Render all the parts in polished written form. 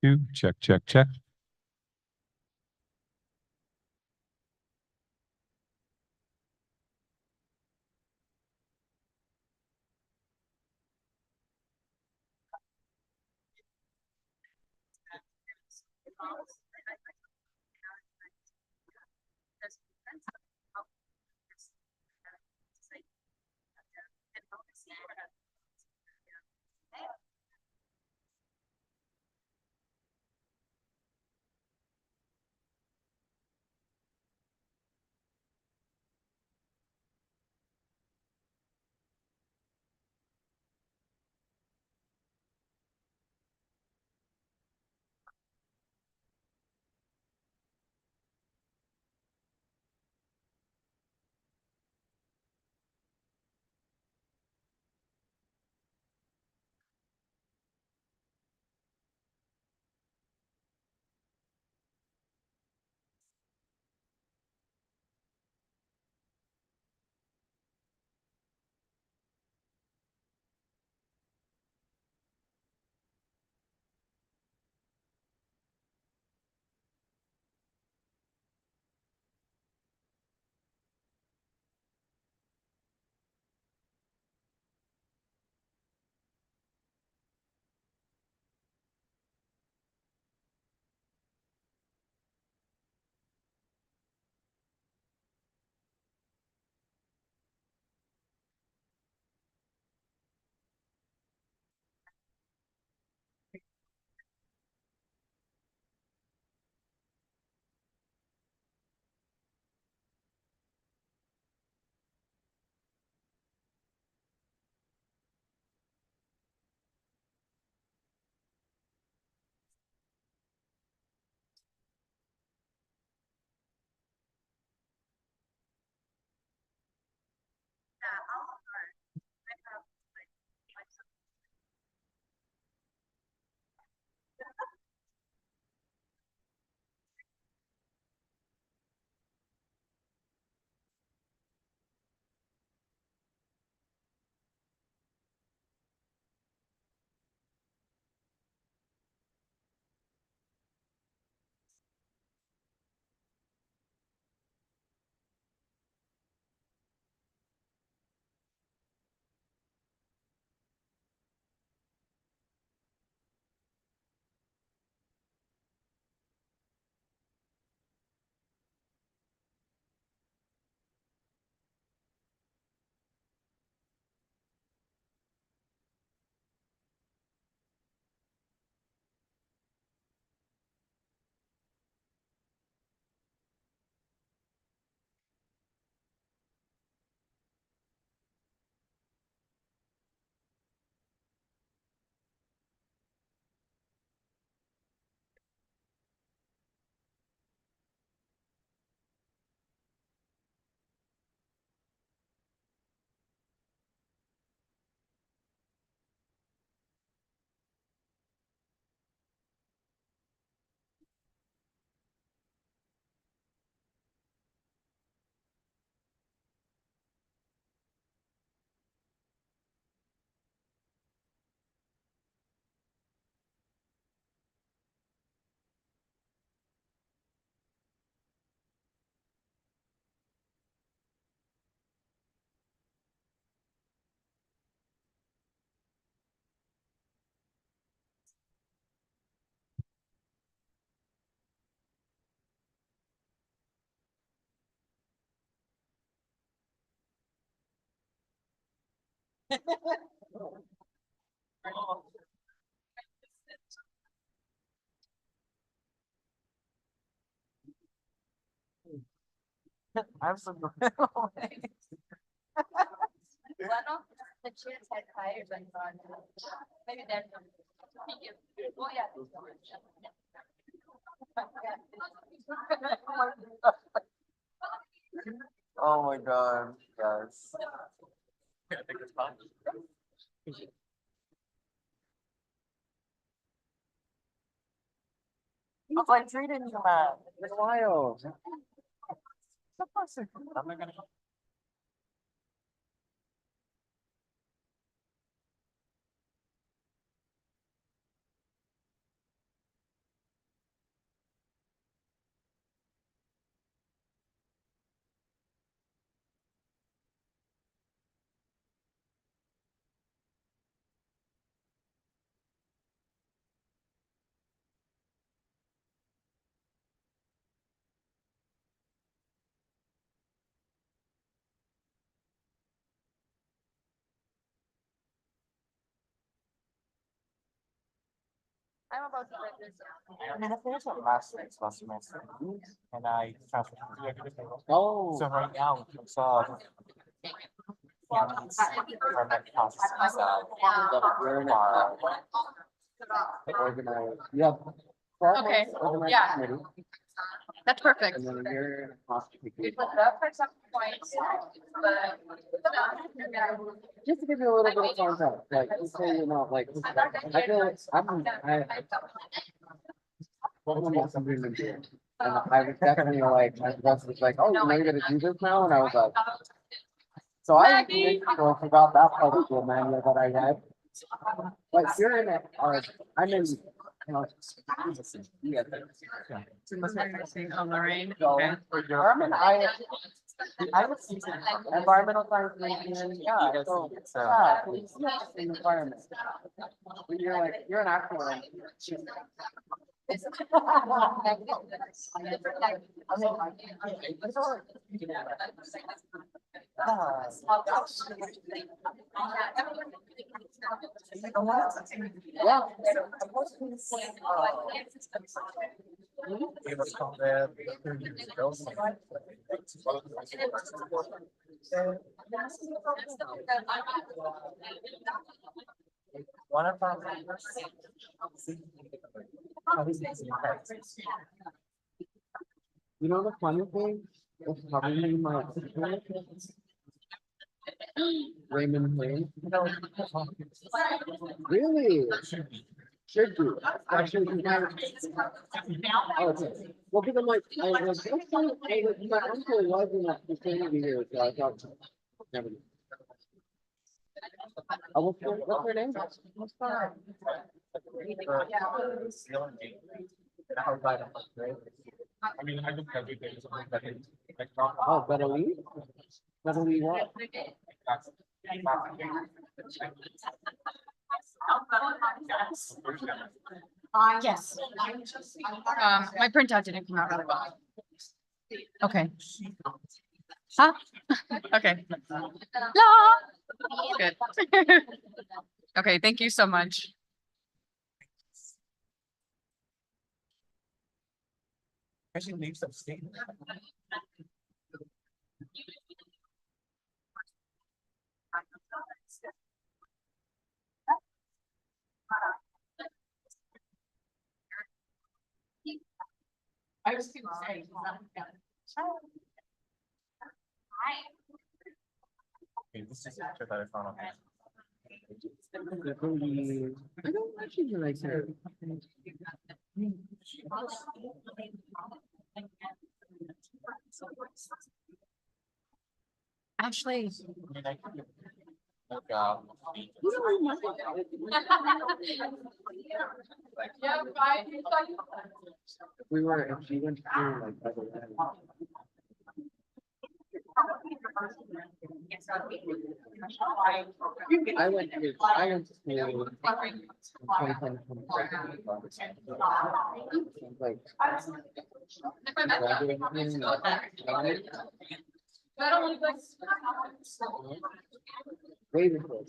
Two, check, check, check. Absolutely. Bueno, the chairs had tires on front. Maybe that's. Oh, yeah. Oh my God, guys. I think it's fun. It's like treating you, man. It's wild. I'm not gonna. I'm about to graduate. I'm gonna finish it last semester, and I transferred to Oh, So right now, in terms of permit processes, you're in are the organized, you have. 12 Okay, months organized yeah. committee, That's perfect. and then a year in hospital. We put it up for some points, but. Just to give you a little bit of context, like, just so you know, like, I feel like what was something to do? And I was definitely like, my boss was like, oh, you know, you're gonna do this now, and I was like. So I forgot that part of the manual that I read. But you're in it, I'm in, you know. Yeah. Oh, Lorraine. So, Okay. for your. I was teaching environmental science major, yeah, You guys so, think it's, yeah, so it's not the environment. When you're like, you're an actual. Yeah. It was called there 30 years ago. One of our. You know the funny thing? It's probably my Raymond Lane. Really? Should be. Actually, you might. Oh, okay. Well, because I'm like, I was, my uncle was in that vicinity here, so I thought. Never. What's her name? I mean, I think every day is something that is like. Oh, Beverly? Beverly what? Yes. My printout didn't come out really well. Okay. Huh? Okay. La. Good. Okay, thank you so much. I should leave some statement. I was too excited. Okay, this is a picture that I found on. Beverly. I don't actually like her. Actually. I mean, I could, like, Yeah, bye. We were, and she went through like. Beverly. I went to school. In 2010, 2020. Like. Way before.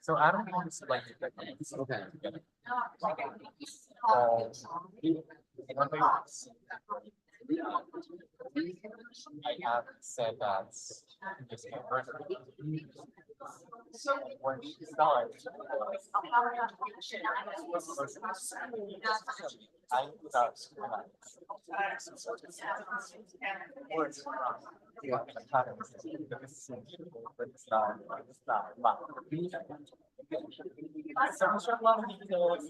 so I don't want to like. Okay. One thing I have said that just so when she's done, I without Yeah. but it's not, so I'm sure a lot of details.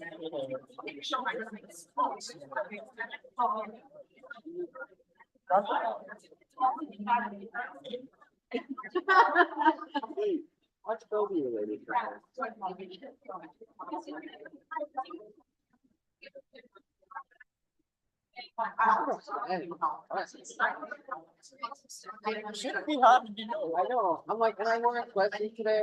What's Kobe related? Shouldn't be hard to know. I know. I'm like, and I wore a sweatshirt today.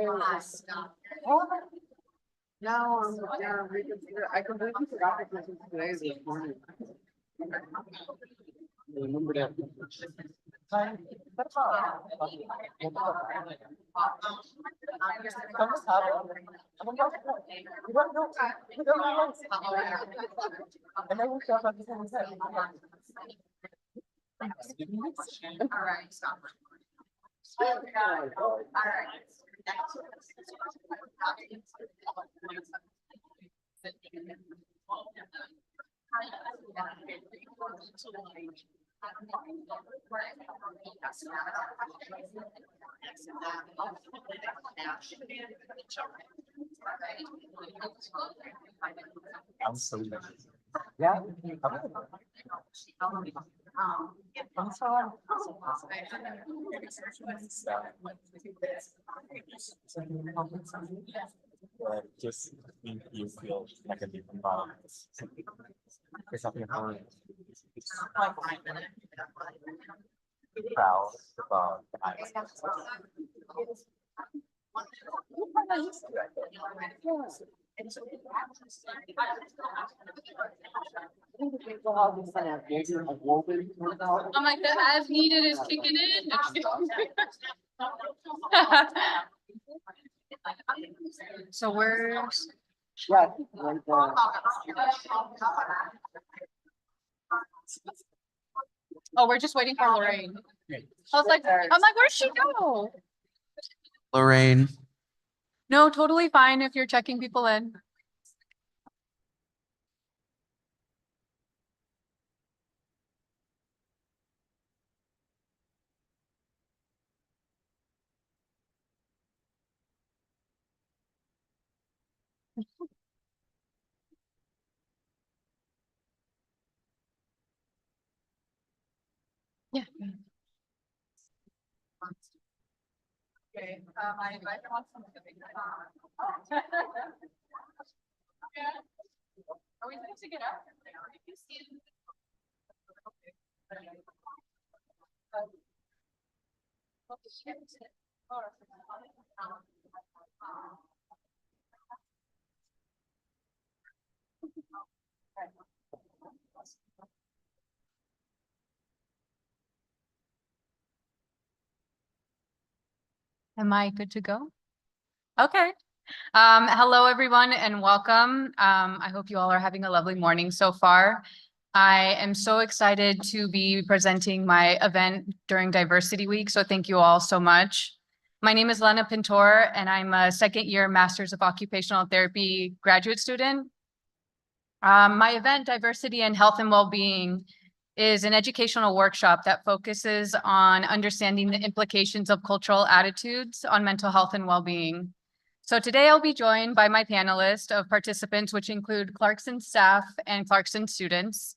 Now I'm down reconsider. I completely forgot the Christmas today this morning. I remember that. I'm so good. Yeah. Just make you feel like a different body. It's something hard. Proud about the eyes. I'm like, the as needed is kicking in. So we're, Yeah, right there. oh, we're just waiting for Lorraine. I was like, where'd she go? Lorraine. No, totally fine if you're checking people in. Yeah. Okay, I invite you on something. Are we supposed to get up? Am I good to go? Okay. Hello, everyone, and welcome. I hope you all are having a lovely morning so far. I am so excited to be presenting my event during Diversity Week, so thank you all so much. My name is Lena Pintor, and I'm a second-year Master's of Occupational Therapy graduate student. My event, Diversity and Health and Wellbeing, is an educational workshop that focuses on understanding the implications of cultural attitudes on mental health and well-being. So today I'll be joined by my panelist of participants, which include Clarkson staff and Clarkson students.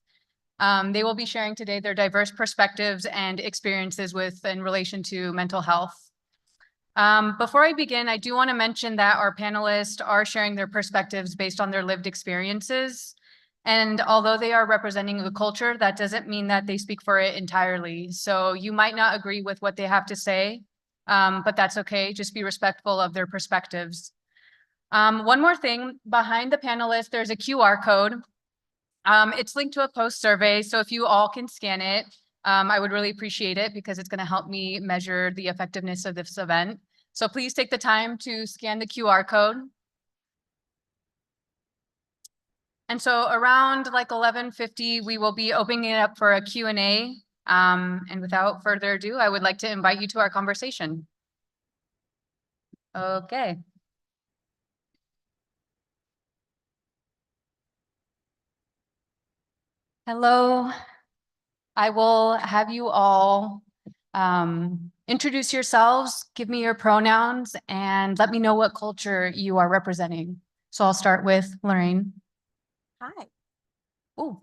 They will be sharing today their diverse perspectives and experiences in relation to mental health. Before I begin, I do want to mention that our panelists are sharing their perspectives based on their lived experiences. And although they are representing the culture, that doesn't mean that they speak for it entirely. So you might not agree with what they have to say, but that's okay. Just be respectful of their perspectives. One more thing, behind the panelists, there's a QR code. It's linked to a post survey. So if you all can scan it, I would really appreciate it because it's going to help me measure the effectiveness of this event. So please take the time to scan the QR code. And so around like 11:50, we will be opening it up for a Q&A. And without further ado, I would like to invite you to our conversation. Okay. Hello. I will have you all introduce yourselves, give me your pronouns, and let me know what culture you are representing. So I'll start with Lorraine. Hi. Oh,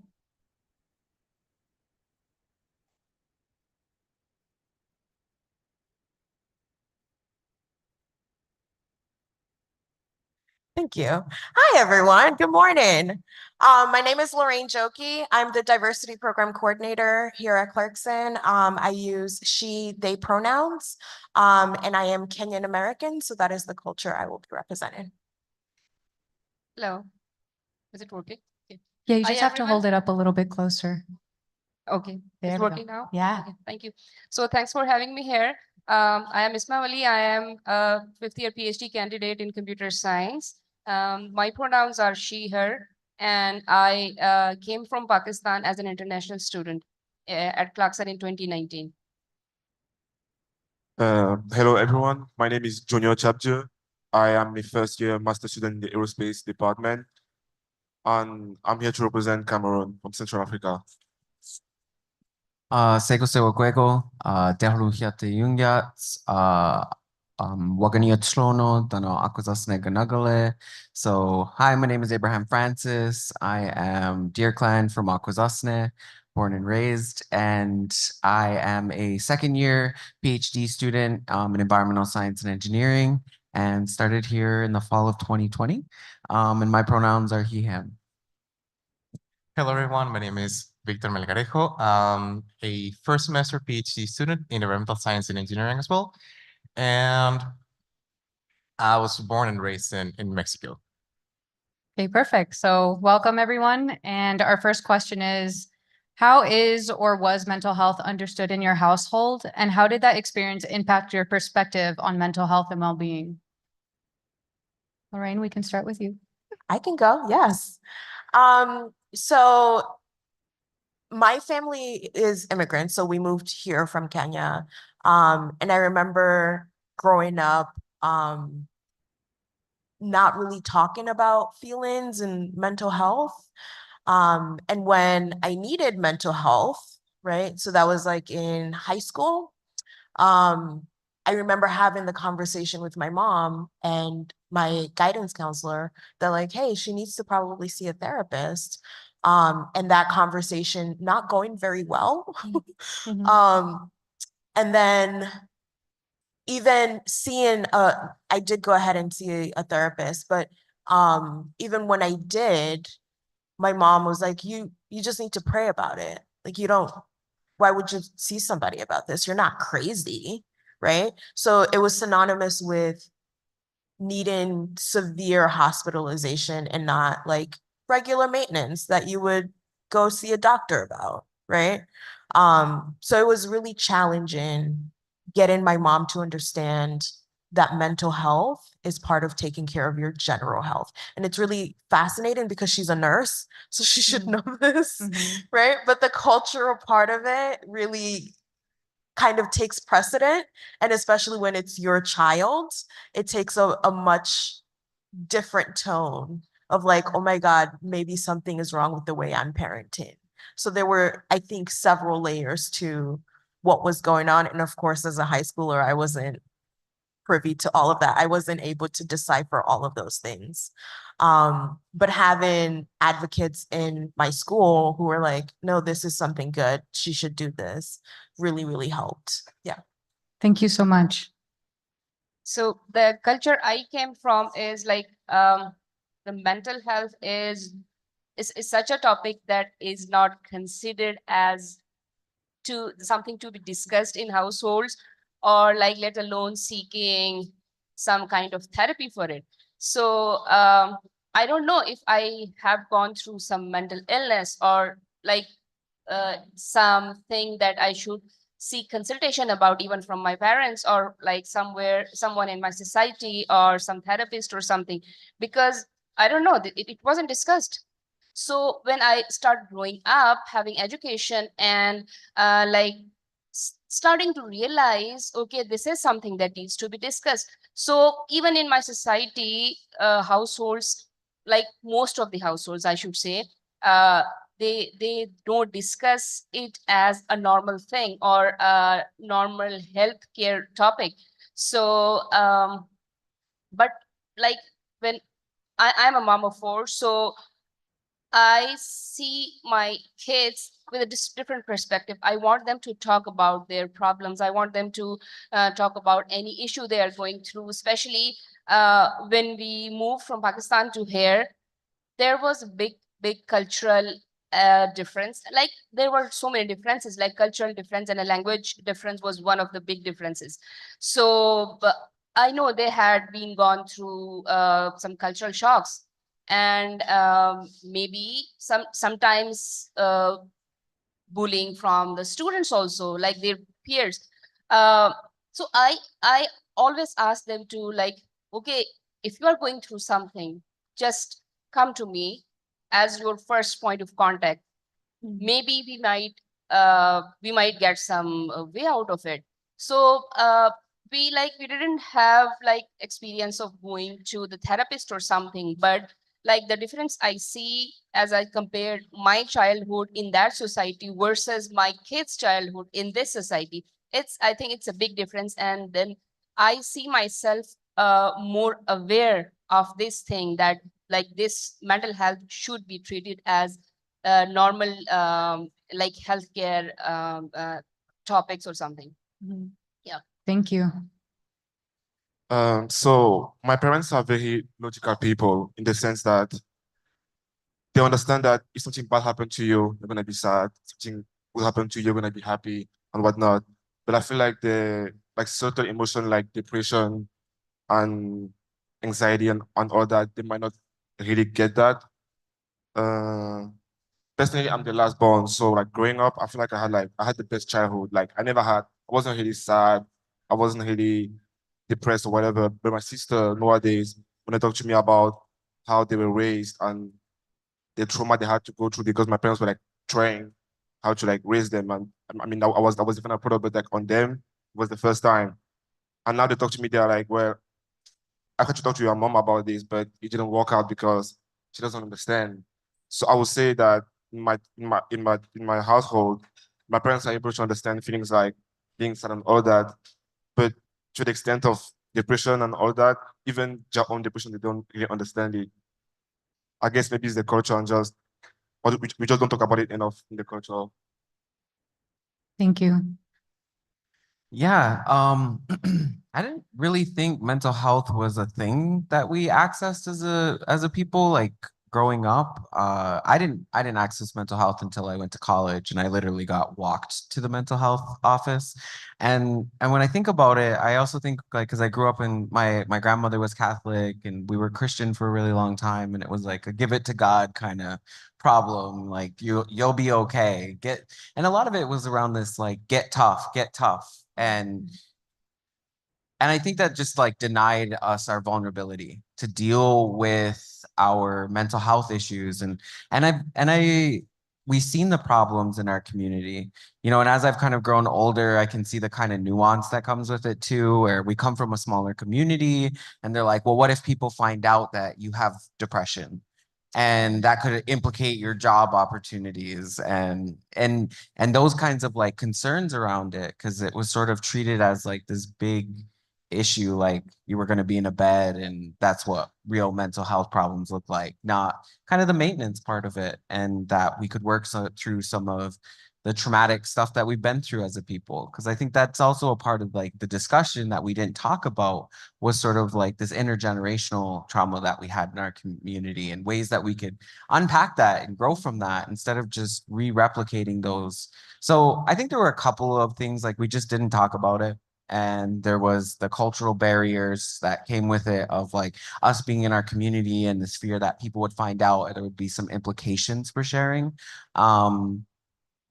Thank you. Hi, everyone. Good morning. My name is Lorraine Jokey. I'm the diversity program coordinator here at Clarkson. I use she, they pronouns, and I am Kenyan American, so that is the culture I will be representing. hello. Is it working? Okay. Yeah, you Hi, just have to hold everyone. it up a little bit closer. Okay, there It's we go. working now? Yeah. Okay, thank you. So thanks for having me here. I am Isma Ali. I am a fifth-year PhD candidate in computer science. My pronouns are she, her, and I came from Pakistan as an international student at Clarkson in 2019. Hello everyone, my name is Junior Chapje. I am a first year master student in the aerospace department, and I'm here to represent Cameroon from Central Africa. Sego Sego Gwego, Dehru Hiate Yungyat, Wagania Trono, Dano Akuzasne Ganagale. So, hi, my name is Abraham Francis. I am Deer Clan from Akwesasne, born and raised, and I am a second year PhD student in environmental science and engineering, and started here in the fall of 2020. And my pronouns are he, him. Hello, everyone. My name is Victor Melgarejo. A first semester PhD student in environmental science and engineering as well. And I was born and raised in Mexico. Okay, perfect. So welcome, everyone. And our first question is, how is or was mental health understood in your household? And how did that experience impact your perspective on mental health and well-being? Lorraine, we can start with you. I can go, yes. So my family is immigrants, so we moved here from Kenya. And I remember growing up, not really talking about feelings and mental health. And when I needed mental health, right? So that was like in high school. I remember having the conversation with my mom and my guidance counselor that like, hey, she needs to probably see a therapist. And that conversation not going very well. And then even seeing I did go ahead and see a therapist, but even when I did, my mom was like, you just need to pray about it. Like why would you see somebody about this? You're not crazy, right? So it was synonymous with needing severe hospitalization and not like regular maintenance that you would go see a doctor about, right? So it was really challenging getting my mom to understand that mental health is part of taking care of your general health. And it's really fascinating because she's a nurse, so she should know this, right? But the cultural part of it really kind of takes precedent. And especially when it's your child, it takes a much different tone of like, oh my God, maybe something is wrong with the way I'm parenting. So there were, I think, several layers to what was going on. And of course, as a high schooler, I wasn't privy to all of that. I wasn't able to decipher all of those things. But having advocates in my school who were like, no, this is something good. She should do this really, really helped. Yeah. Thank you so much. So the culture I came from is like the mental health is such a topic that is not considered as something to be discussed in households, or like let alone seeking some kind of therapy for it. So I don't know if I have gone through some mental illness or like something that I should seek consultation about, even from my parents or like someone in my society or some therapist or something, because I don't know, it wasn't discussed. So when I start growing up, having education and like starting to realize, okay, this is something that needs to be discussed. So even in my society, households, like most of the households, I should say, they don't discuss it as a normal thing or a normal healthcare topic. So, but like when I'm a mom of four, so I see my kids with a different perspective. I want them to talk about their problems. I want them to talk about any issue they are going through, especially when we moved from Pakistan to here. There was a big cultural difference. Like there were so many differences, like cultural difference and a language difference was one of the big differences. So but I know they had been gone through some cultural shocks, and maybe sometimes bullying from the students also, like their peers. So I always ask them to like, okay, if you are going through something, just come to me as your first point of contact. Maybe we might get some way out of it. So we didn't have like experience of going to the therapist or something, but like the difference I see as I compared my childhood in that society versus my kids' childhood in this society, I think it's a big difference. And then I see myself more aware of this thing, that like this mental health should be treated as normal like healthcare topics or something. Yeah. Thank you. So my parents are very logical people in the sense that they understand that if something bad happened to you, you're gonna be sad. Something will happen to you, you're gonna be happy and whatnot. But I feel like the like certain emotion like depression and anxiety and all that, they might not really get that. Personally, I'm the last born, so like growing up, I feel like I had the best childhood. Like I wasn't really sad, I wasn't really depressed or whatever. But my sister nowadays, when they talk to me about how they were raised and the trauma they had to go through because my parents were like trying how to like raise them, and I mean I was even a product, but like on them it was the first time. And now they talk to me, they're like, well, I had to talk to your mom about this, but it didn't work out because she doesn't understand. So I would say that in my household, my parents are able to understand feelings like being sad and all that, but to the extent of depression and all that, even their own depression, they don't really understand it. I guess maybe it's the culture and just or we just don't talk about it enough in the culture. Thank you. Yeah, I didn't really think mental health was a thing that we accessed as a people like growing up. I didn't access mental health until I went to college, and I literally got walked to the mental health office. And when I think about it, I also think like because I grew up in my grandmother was Catholic and we were Christian for a really long time, and it was like a give it to God kind of problem. Like you'll be okay. And a lot of it was around this like get tough. And I think that just like denied us our vulnerability to deal with our mental health issues. And we've seen the problems in our community, and as I've kind of grown older, I can see the kind of nuance that comes with it too, where we come from a smaller community and they're like, well, what if people find out that you have depression? And that could implicate your job opportunities and those kinds of like concerns around it, because it was sort of treated as like this big issue, like you were going to be in a bed and that's what real mental health problems look like, not kind of the maintenance part of it, and that we could work through some of the traumatic stuff that we've been through as a people. Because I think that's also a part of like the discussion that we didn't talk about, was sort of like this intergenerational trauma that we had in our community and ways that we could unpack that and grow from that instead of just re-replicating those. So I think there were a couple of things like we just didn't talk about it. And there was the cultural barriers that came with it, of like us being in our community and this fear that people would find out and there would be some implications for sharing.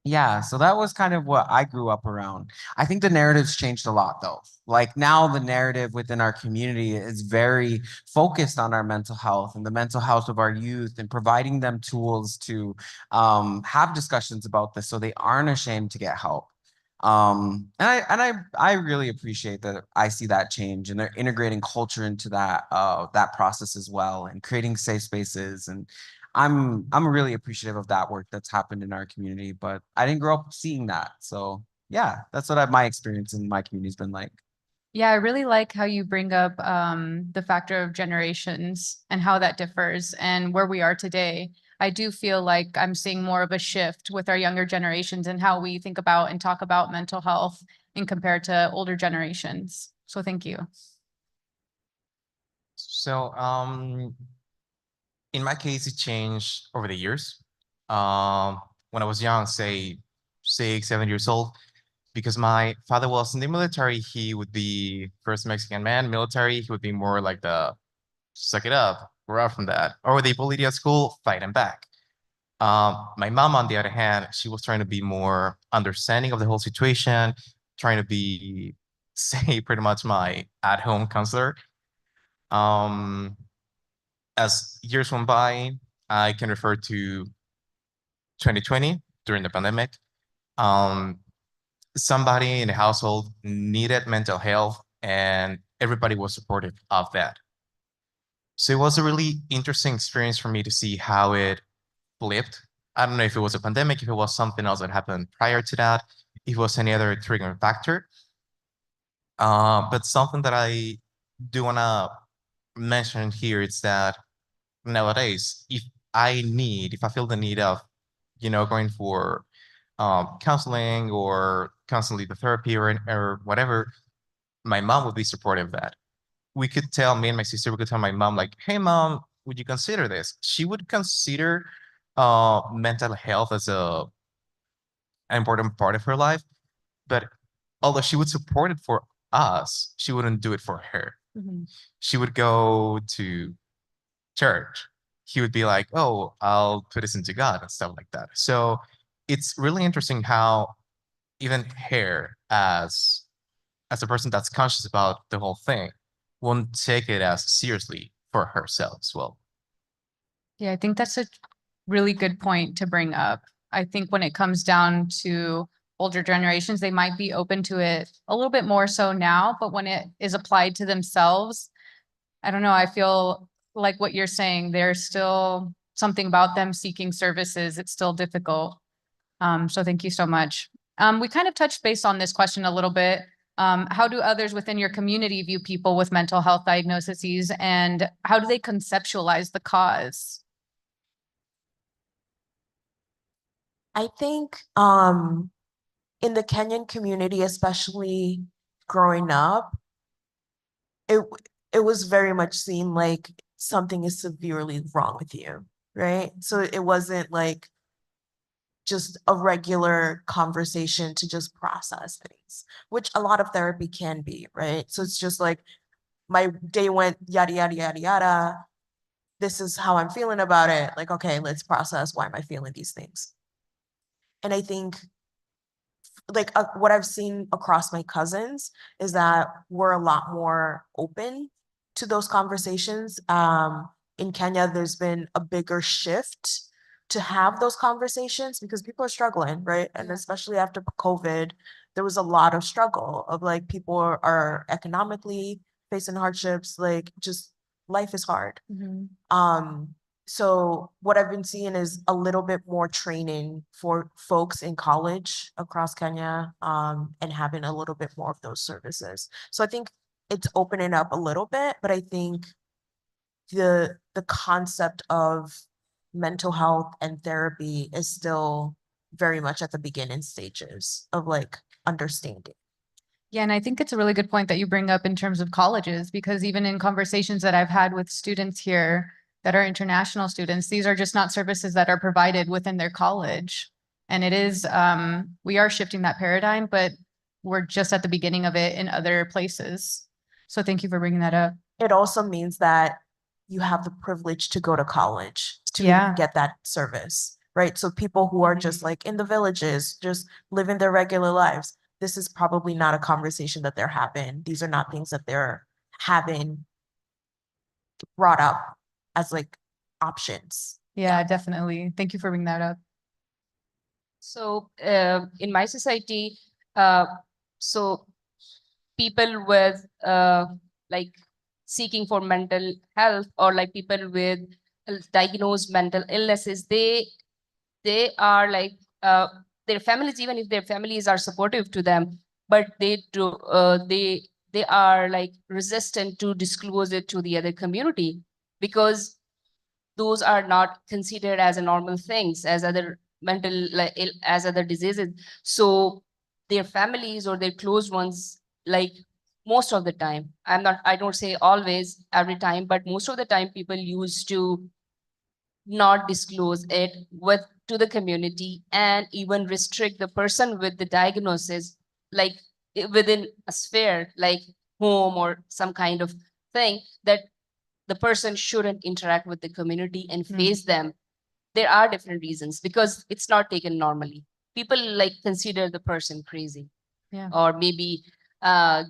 Yeah, so that was kind of what I grew up around. I think the narrative's changed a lot though. Like now the narrative within our community is very focused on our mental health and the mental health of our youth, and providing them tools to have discussions about this so they aren't ashamed to get help. And I really appreciate that. I see that change, and they're integrating culture into that process as well, and creating safe spaces. And I'm really appreciative of that work that's happened in our community, but I didn't grow up seeing that. So yeah, that's what my experience in my community's been like. Yeah, I really like how you bring up the factor of generations and how that differs and where we are today. I do feel like I'm seeing more of a shift with our younger generations and how we think about and talk about mental health in compared to older generations. So thank you. So, in my case, it changed over the years. When I was young, say 6, 7 years old, because my father was in the military, he would be first Mexican man, military. He would be more like the suck it up, we're out from that. Or they bullied you at school, fight him back. My mom, on the other hand, she was trying to be more understanding of the whole situation, trying to be, say, pretty much my at-home counselor. As years went by, I can refer to 2020 during the pandemic. Somebody in the household needed mental health, and everybody was supportive of that. So it was a really interesting experience for me to see how it flipped. I don't know if it was a pandemic, if it was something else that happened prior to that, if it was any other triggering factor. But something that I do want to mention here is that nowadays, if I feel the need of, going for counseling or constantly the therapy or whatever, my mom would be supportive of that. Me and my sister, we could tell my mom, like, hey, mom, would you consider this? She would consider mental health as an important part of her life. But although she would support it for us, she wouldn't do it for her. She would go to church. He would be like, oh, I'll put this into God and stuff like that. So it's really interesting how even her, as a person that's conscious about the whole thing, won't take it as seriously for herself as well. Yeah, I think that's a really good point to bring up. I think when it comes down to older generations, they might be open to it a little bit more so now, but when it is applied to themselves, I don't know, I feel like what you're saying, there's still something about them seeking services. It's still difficult. So thank you so much. We kind of touched base on this question a little bit. How do others within your community view people with mental health diagnoses, and how do they conceptualize the cause? I think in the Kenyan community, especially growing up, it was very much seen like something is severely wrong with you, right? So it wasn't like just a regular conversation to just process things, which a lot of therapy can be, right? So it's just like my day went yada, yada, yada, yada. This is how I'm feeling about it. Like, okay, let's process, why am I feeling these things? And I think like what I've seen across my cousins is that we're a lot more open to those conversations. In Kenya, there's been a bigger shift to have those conversations because people are struggling, right? And especially after COVID, there was a lot of struggle of like people are economically facing hardships, like just life is hard. So what I've been seeing is a little bit more training for folks in college across Kenya, and having a little bit more of those services. So I think it's opening up a little bit, but I think the concept of mental health and therapy is still very much at the beginning stages of like understanding. Yeah, and I think it's a really good point that you bring up in terms of colleges, because even in conversations that I've had with students here that are international students, these are just not services that are provided within their college. And it is, we are shifting that paradigm, but we're just at the beginning of it in other places. So thank you for bringing that up. It also means that you have the privilege to go to college to Yeah. get that service, right? So people who are just like in the villages, just living their regular lives, this is probably not a conversation that they're having. These are not things that they're having brought up as like options. Yeah, definitely. Thank you for bringing that up. So in my society, so people with like seeking for mental health, or like people with diagnosed mental illnesses, they are like their families, even if their families are supportive to them, but they are like resistant to disclose it to the other community, because those are not considered as a normal things as other mental as other diseases. So their families or their close ones, like most of the time, I don't say always every time, but most of the time people used to not disclose it to the community, and even restrict the person with the diagnosis, like within a sphere like home or some kind of thing, that the person shouldn't interact with the community and face them. there are different reasons because it's not taken normally. People like consider the person crazy. Yeah. Or maybe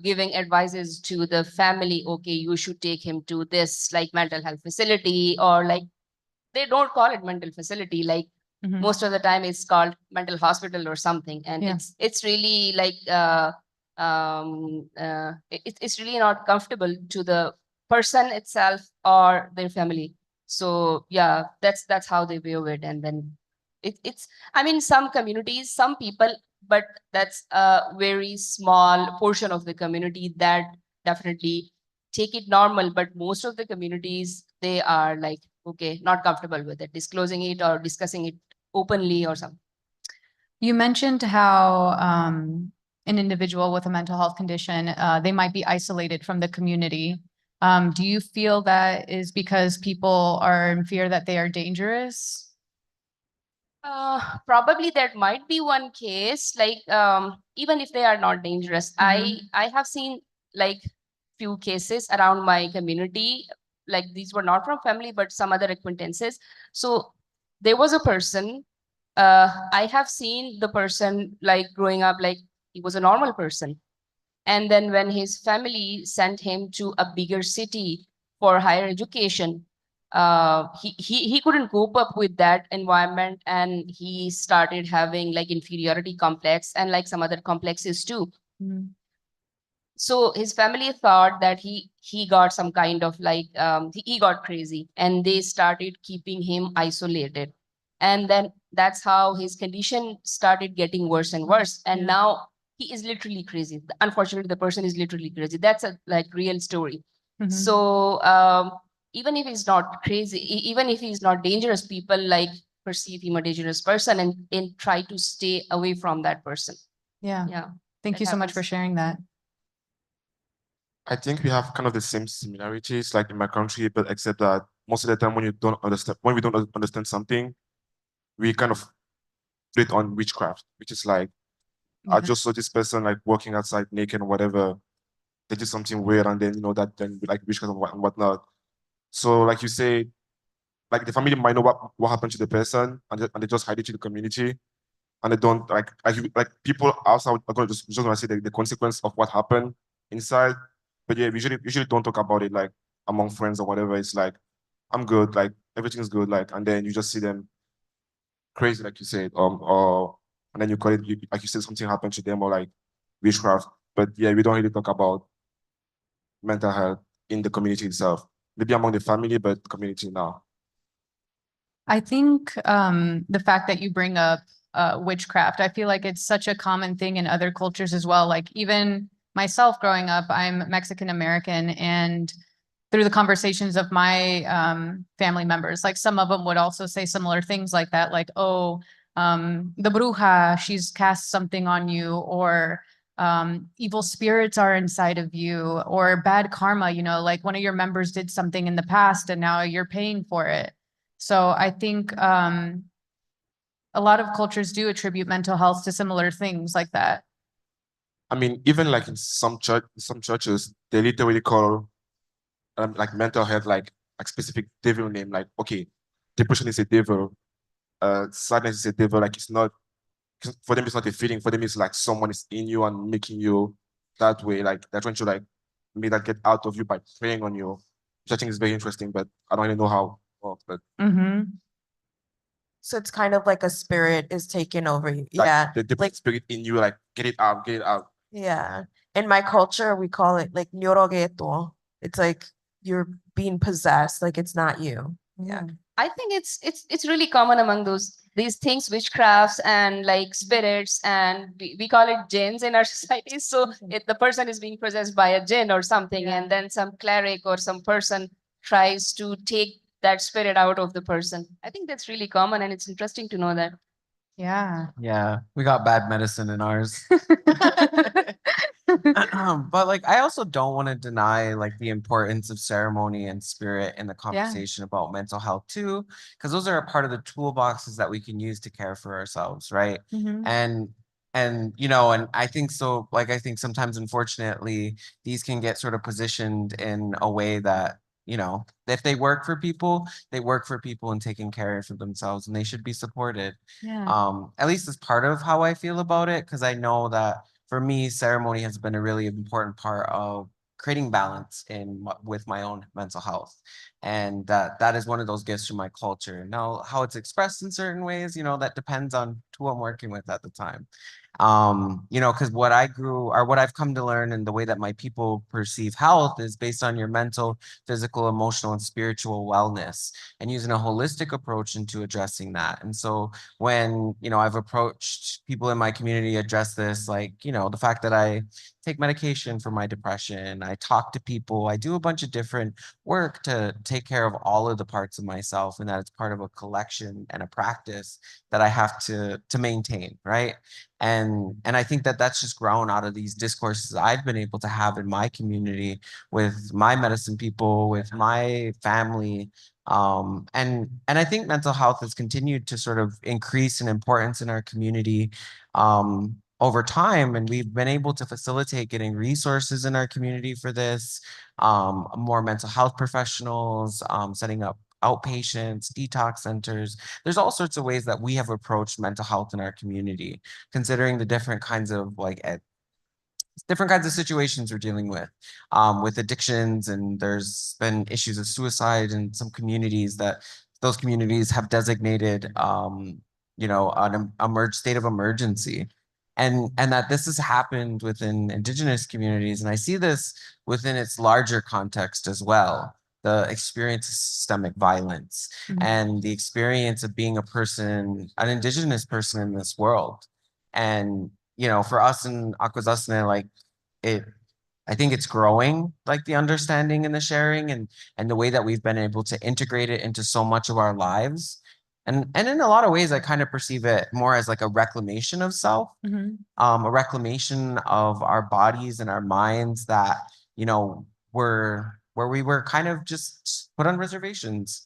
giving advices to the family, okay, you should take him to this like mental health facility, or like they don't call it mental facility, like Mhm. most of the time it's called mental hospital or something. And Yeah. it's really like it's really not comfortable to the person itself or their family. So yeah, that's how they view it. And then it's, I mean, some communities, some people, but that's a very small portion of the community that definitely take it normal. But most of the communities, they are like, okay, not comfortable with it, disclosing it or discussing it openly or something. You mentioned how an individual with a mental health condition, they might be isolated from the community. Do you feel that is because people are in fear that they are dangerous? Probably that might be one case, like even if they are not dangerous. I have seen like few cases around my community, like these were not from family but some other acquaintances. So there was a person, I have seen the person like growing up like he was a normal person, and then when his family sent him to a bigger city for higher education, he couldn't cope up with that environment, and he started having like inferiority complex and like some other complexes too. Mhm. So his family thought that he got some kind of like he got crazy, and they started keeping him isolated. And then that's how his condition started getting worse and worse. And Yeah. now he is literally crazy. Unfortunately, the person is literally crazy. That's a like real story. Mhm. So even if he's not crazy, even if he's not dangerous, people like perceive him a dangerous person and try to stay away from that person. Yeah. Yeah. Thank that you so much for happens. sharing that. I think we have kind of the same similarities like in my country, but except that most of the time when we don't understand something, we kind of do it on witchcraft, which is like, I Yeah. just saw this person like walking outside naked or whatever. They did something weird, and then that then like witchcraft and whatnot. So like you say, like the family might know what happened to the person, and they just hide it to the community, and they don't like people outside are gonna just gonna see the consequence of what happened inside. But yeah, we usually don't talk about it like among friends or whatever. It's like, I'm good, like everything's good, like, and then you just see them crazy, like you said, or and then you call it like you said, something happened to them or like witchcraft. But yeah, we don't really talk about mental health in the community itself. Maybe among the family, but community now. I think the fact that you bring up witchcraft, I feel like it's such a common thing in other cultures as well. Like even myself growing up, I'm Mexican American, and through the conversations of my family members, like some of them would also say similar things like that, like, oh, the bruja, she's cast something on you, or evil spirits are inside of you, or bad karma, like one of your members did something in the past and now you're paying for it. So I think a lot of cultures do attribute mental health to similar things like that. I mean, even like in some churches, they literally call like mental health like specific devil name. Like, okay, depression is a devil, sadness is a devil. Like it's not, for them it's not a feeling. For them it's like someone is in you and making you that way. Like they're trying to like make that get out of you by preying on you, which I think is very interesting. But I don't really know how. Well, but So it's kind of like a spirit is taking over you. like Yeah. the Like, spirit in you, like get it out, get it out. yeah. In my culture, we call it like nyorogeto. It's like you're being possessed, like it's not you. Yeah. I think it's really common among these things, witchcrafts and like spirits, and we call it jinns in our society. So if the person is being possessed by a jinn or something, Yeah. and then some cleric or some person tries to take that spirit out of the person. I think that's really common, and it's interesting to know that. Yeah. Yeah, we got bad medicine in ours. But like, I also don't want to deny like the importance of ceremony and spirit in the conversation about mental health too, because those are a part of the toolboxes that we can use to care for ourselves, right? Mhm. And and I think so, like I think sometimes unfortunately these can get sort of positioned in a way that you know, if they work for people, they work for people and taking care of themselves, and they should be supported. Yeah. At least as part of how I feel about it, because I know that for me, ceremony has been a really important part of creating balance with my own mental health, and that is one of those gifts from my culture. Now, how it's expressed in certain ways, you know, that depends on who I'm working with at the time. You know, because what I've come to learn and the way that my people perceive health is based on your mental, physical, emotional, and spiritual wellness, and using a holistic approach into addressing that. And so when, you know, I've approached people in my community address this, like, you know, the fact that I take medication for my depression, I talk to people, I do a bunch of different work to take care of all of the parts of myself, and that it's part of a collection and a practice that I have to maintain, right? And I think that that's just grown out of these discourses I've been able to have in my community with my medicine people, with my family. And I think mental health has continued to sort of increase in importance in our community over time, and we've been able to facilitate getting resources in our community for this, more mental health professionals, setting up outpatients, detox centers. There's all sorts of ways that we have approached mental health in our community, considering the different kinds of different kinds of situations we're dealing with addictions, and there's been issues of suicide in some communities that those communities have designated, you know, an emerged state of emergency. And that this has happened within Indigenous communities. And I see this within its larger context as well, the experience of systemic violence and the experience of being a person, an Indigenous person in this world. And, you know, for us in Akwesasne, like it, I think it's growing, like the understanding and the sharing and the way that we've been able to integrate it into so much of our lives. And in a lot of ways, I kind of perceive it more as like a reclamation of self, a reclamation of our bodies and our minds that, you know, were where we were kind of just put on reservations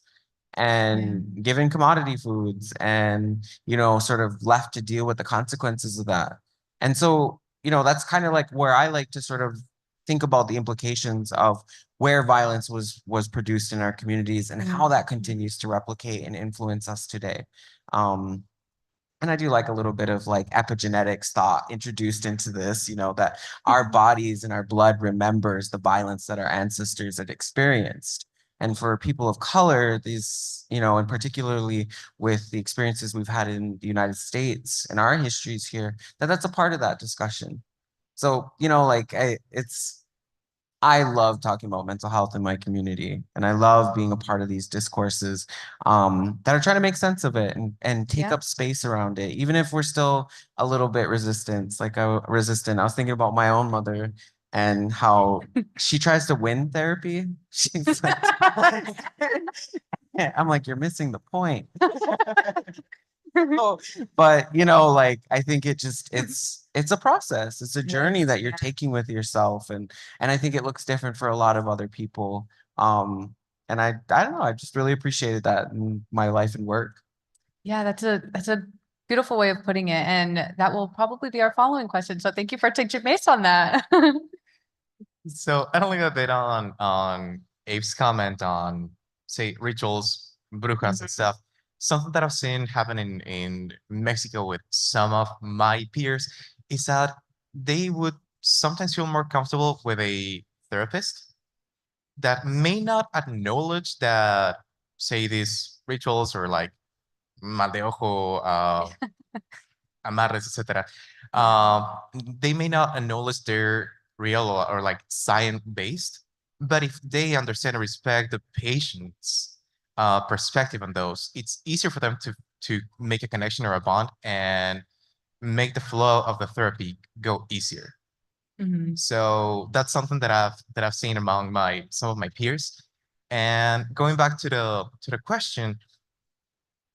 and given commodity foods and, you know, sort of left to deal with the consequences of that. And so, you know, that's kind of like where I like to sort of think about the implications of where violence was produced in our communities and how that continues to replicate and influence us today. And I do like a little bit of like epigenetics thought introduced into this, you know, that our bodies and our blood remembers the violence that our ancestors had experienced. And for people of color, these, you know, and particularly with the experiences we've had in the United States and our histories here, that's a part of that discussion. So, you know, like I love talking about mental health in my community, and I love being a part of these discourses that are trying to make sense of it and take up space around it, even if we're still a little bit resistant. I was thinking about my own mother and how she tries to win therapy. She's like, I'm like, you're missing the point. But you know, like I think it's a process. It's a journey that you're taking with yourself, and I think it looks different for a lot of other people. And I don't know, I just really appreciated that in my life and work. Yeah, that's a beautiful way of putting it, and that will probably be our following question. So thank you for touching base on that. So I don't think a bit on Abe's comment on, say, rituals, brujas and stuff. Something that I've seen happen in Mexico with some of my peers is that they would sometimes feel more comfortable with a therapist that may not acknowledge that, say, these rituals or like mal de ojo, amarres, etc. They may not acknowledge they're real or like science based, but if they understand and respect the patient's perspective on those, it's easier for them to make a connection or a bond and make the flow of the therapy go easier. So that's something that I've seen among some of my peers. And going back to the question,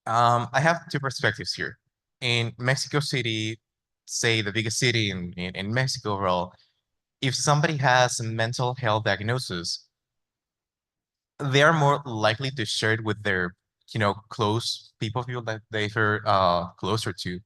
I have two perspectives here. In Mexico City, say the biggest city in Mexico overall, if somebody has a mental health diagnosis, they are more likely to share it with their, you know, close people that they feel closer to.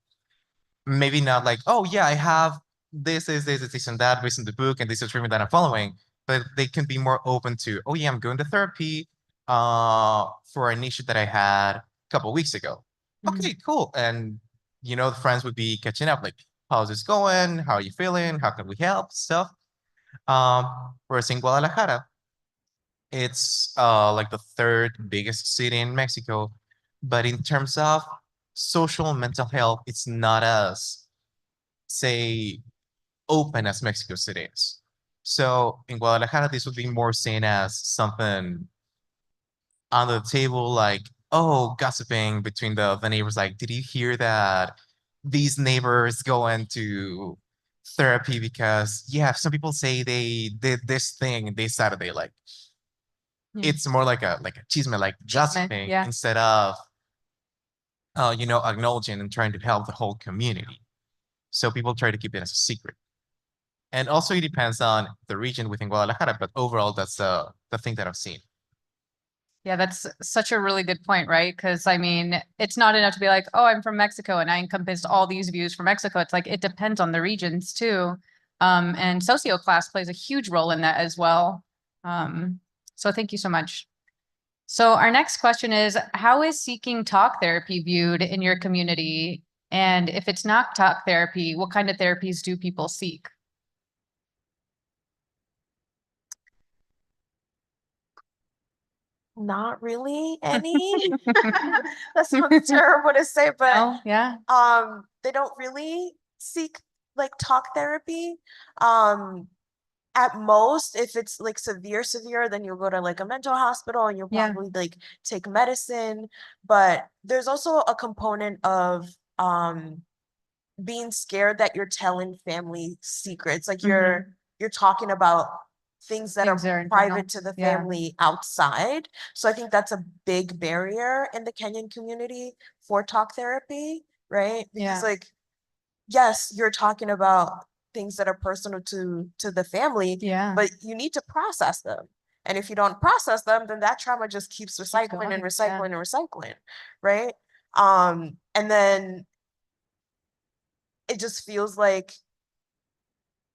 Maybe not like, oh yeah, I have this, and that based on the book, and this is treatment that I'm following. but they can be more open to, oh yeah, I'm going to therapy for an issue that I had a couple weeks ago. Mhm. Okay, cool. And you know, the friends would be catching up, like, how's this going? How are you feeling? How can we help? Stuff. Whereas in Guadalajara, it's like the third biggest city in Mexico, but in terms of social and mental health, it's not as, say, open as Mexico City is. So in Guadalajara, this would be more seen as something on the table, like, oh, gossiping between the neighbors. Like, did you hear that these neighbors go into therapy because, yeah, some people say they did this thing this Saturday. Like, Yeah. it's more like a chisme, like gossiping, yeah. instead of you know, acknowledging and trying to help the whole community. So people try to keep it as a secret. And also it depends on the region within Guadalajara, but overall that's the thing that I've seen. Yeah, that's such a really good point, right? Because I mean, it's not enough to be like, oh, I'm from Mexico and I encompass all these views from Mexico. It's like it depends on the regions too. And socioclass plays a huge role in that as well. So thank you so much. So our next question is, how is seeking talk therapy viewed in your community? And if it's not talk therapy, what kind of therapies do people seek? Not really any. That sounds terrible to say, but Oh, yeah. they don't really seek like talk therapy. At most, if it's like severe, then you'll go to like a mental hospital and you'll Yeah. probably like take medicine. But there's also a component of being scared that you're telling family secrets. Like you're talking about things that Things that are are internal. private to the Yeah. family outside. So I think that's a big barrier in the Kenyan community for talk therapy, right? Yeah. Because like, yes, you're talking about things that are personal to the family, Yeah. but you need to process them. And if you don't process them, then that trauma just keeps recycling going, and yeah. recycling and recycling, right? And then it just feels like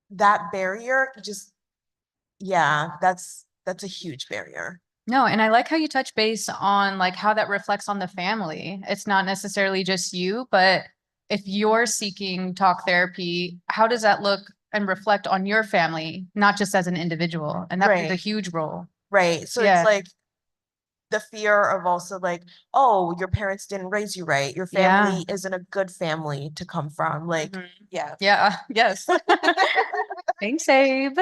that barrier just, yeah, that's a huge barrier. No, and I like how you touch base on like how that reflects on the family. It's not necessarily just you, but if you're seeking talk therapy, how does that look and reflect on your family, not just as an individual? And that plays a Right. huge role. Right. So Yeah. it's like the fear of also like, oh, your parents didn't raise you right. Your Yeah. family isn't a good family to come from. Like, yeah. Yeah, yes. Thanks, Abe.